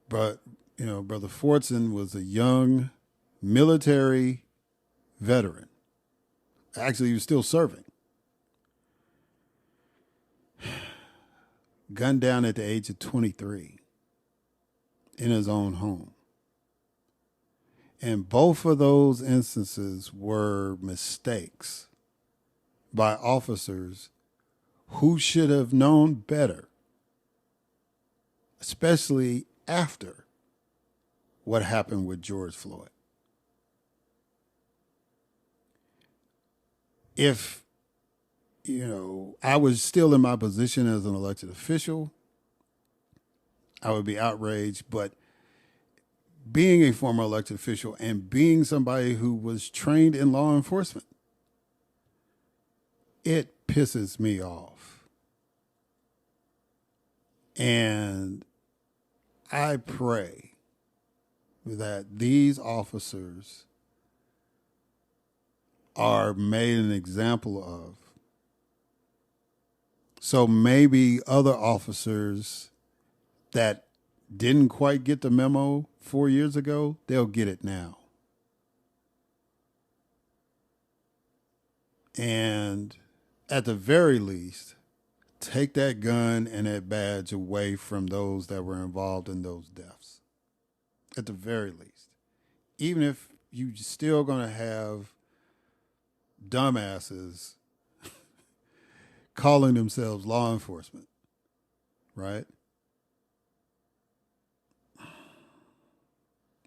Speaker 1: But, you know, Brother Fortson was a young military veteran. Actually, he was still serving. Gunned down at the age of 23 in his own home. And both of those instances were mistakes by officers who should have known better, especially after what happened with George Floyd. If, you know, I was still in my position as an elected official, I would be outraged. But being a former elected official and being somebody who was trained in law enforcement, it pisses me off. And I pray that these officers are made an example of. So maybe other officers that didn't quite get the memo 4 years ago, they'll get it now. And at the very least, take that gun and that badge away from those that were involved in those deaths. At the very least. Even if you're still going to have dumbasses calling themselves law enforcement, right?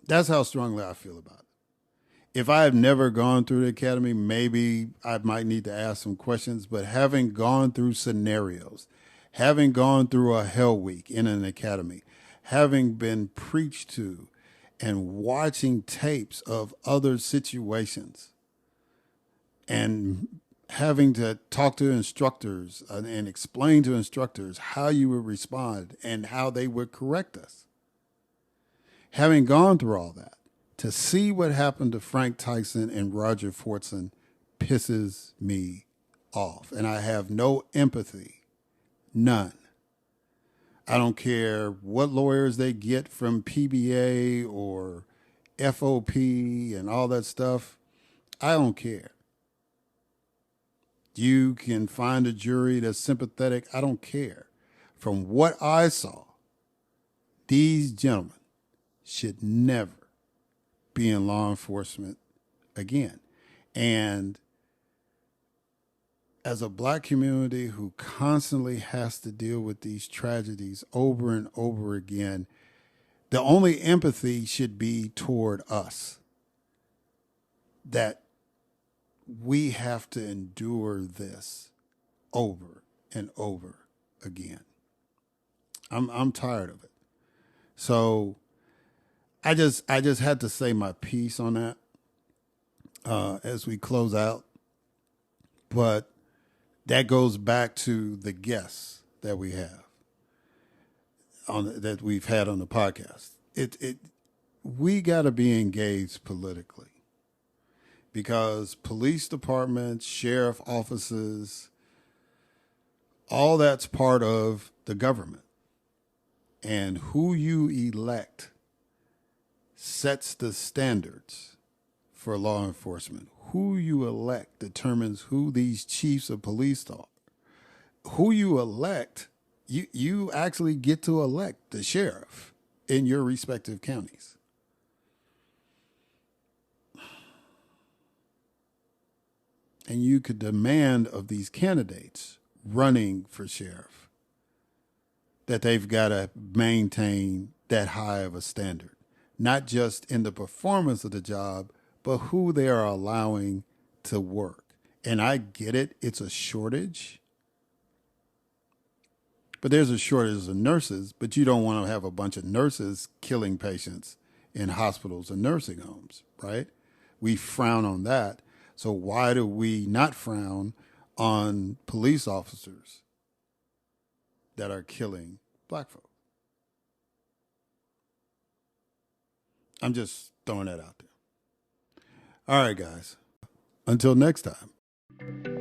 Speaker 1: That's how strongly I feel about it. If I have never gone through the academy, maybe I might need to ask some questions, but having gone through scenarios, having gone through a hell week in an academy, having been preached to and watching tapes of other situations and having to talk to instructors and explain to instructors how you would respond and how they would correct us. Having gone through all that, to see what happened to Frank Tyson and Roger Fortson pisses me off. And I have no empathy, none. I don't care what lawyers they get from PBA or FOP and all that stuff. I don't care. You can find a jury that's sympathetic. I don't care. From what I saw, these gentlemen should never be in law enforcement again. And as a black community who constantly has to deal with these tragedies over and over again, the only empathy should be toward us. That we have to endure this over and over again. I'm tired of it. So I just had to say my piece on that as we close out. But that goes back to the guests that we have that we've had on the podcast. We got to be engaged politically because police departments, sheriff offices, all that's part of the government. And who you elect sets the standards for law enforcement. Who you elect determines who these chiefs of police are. Who you elect, you actually get to elect the sheriff in your respective counties. And you could demand of these candidates running for sheriff that they've got to maintain that high of a standard. Not just in the performance of the job, but who they are allowing to work. And I get it. It's a shortage. But there's a shortage of nurses, but you don't want to have a bunch of nurses killing patients in hospitals and nursing homes, right? We frown on that. So why do we not frown on police officers that are killing black folks? I'm just throwing that out there. All right, guys. Until next time.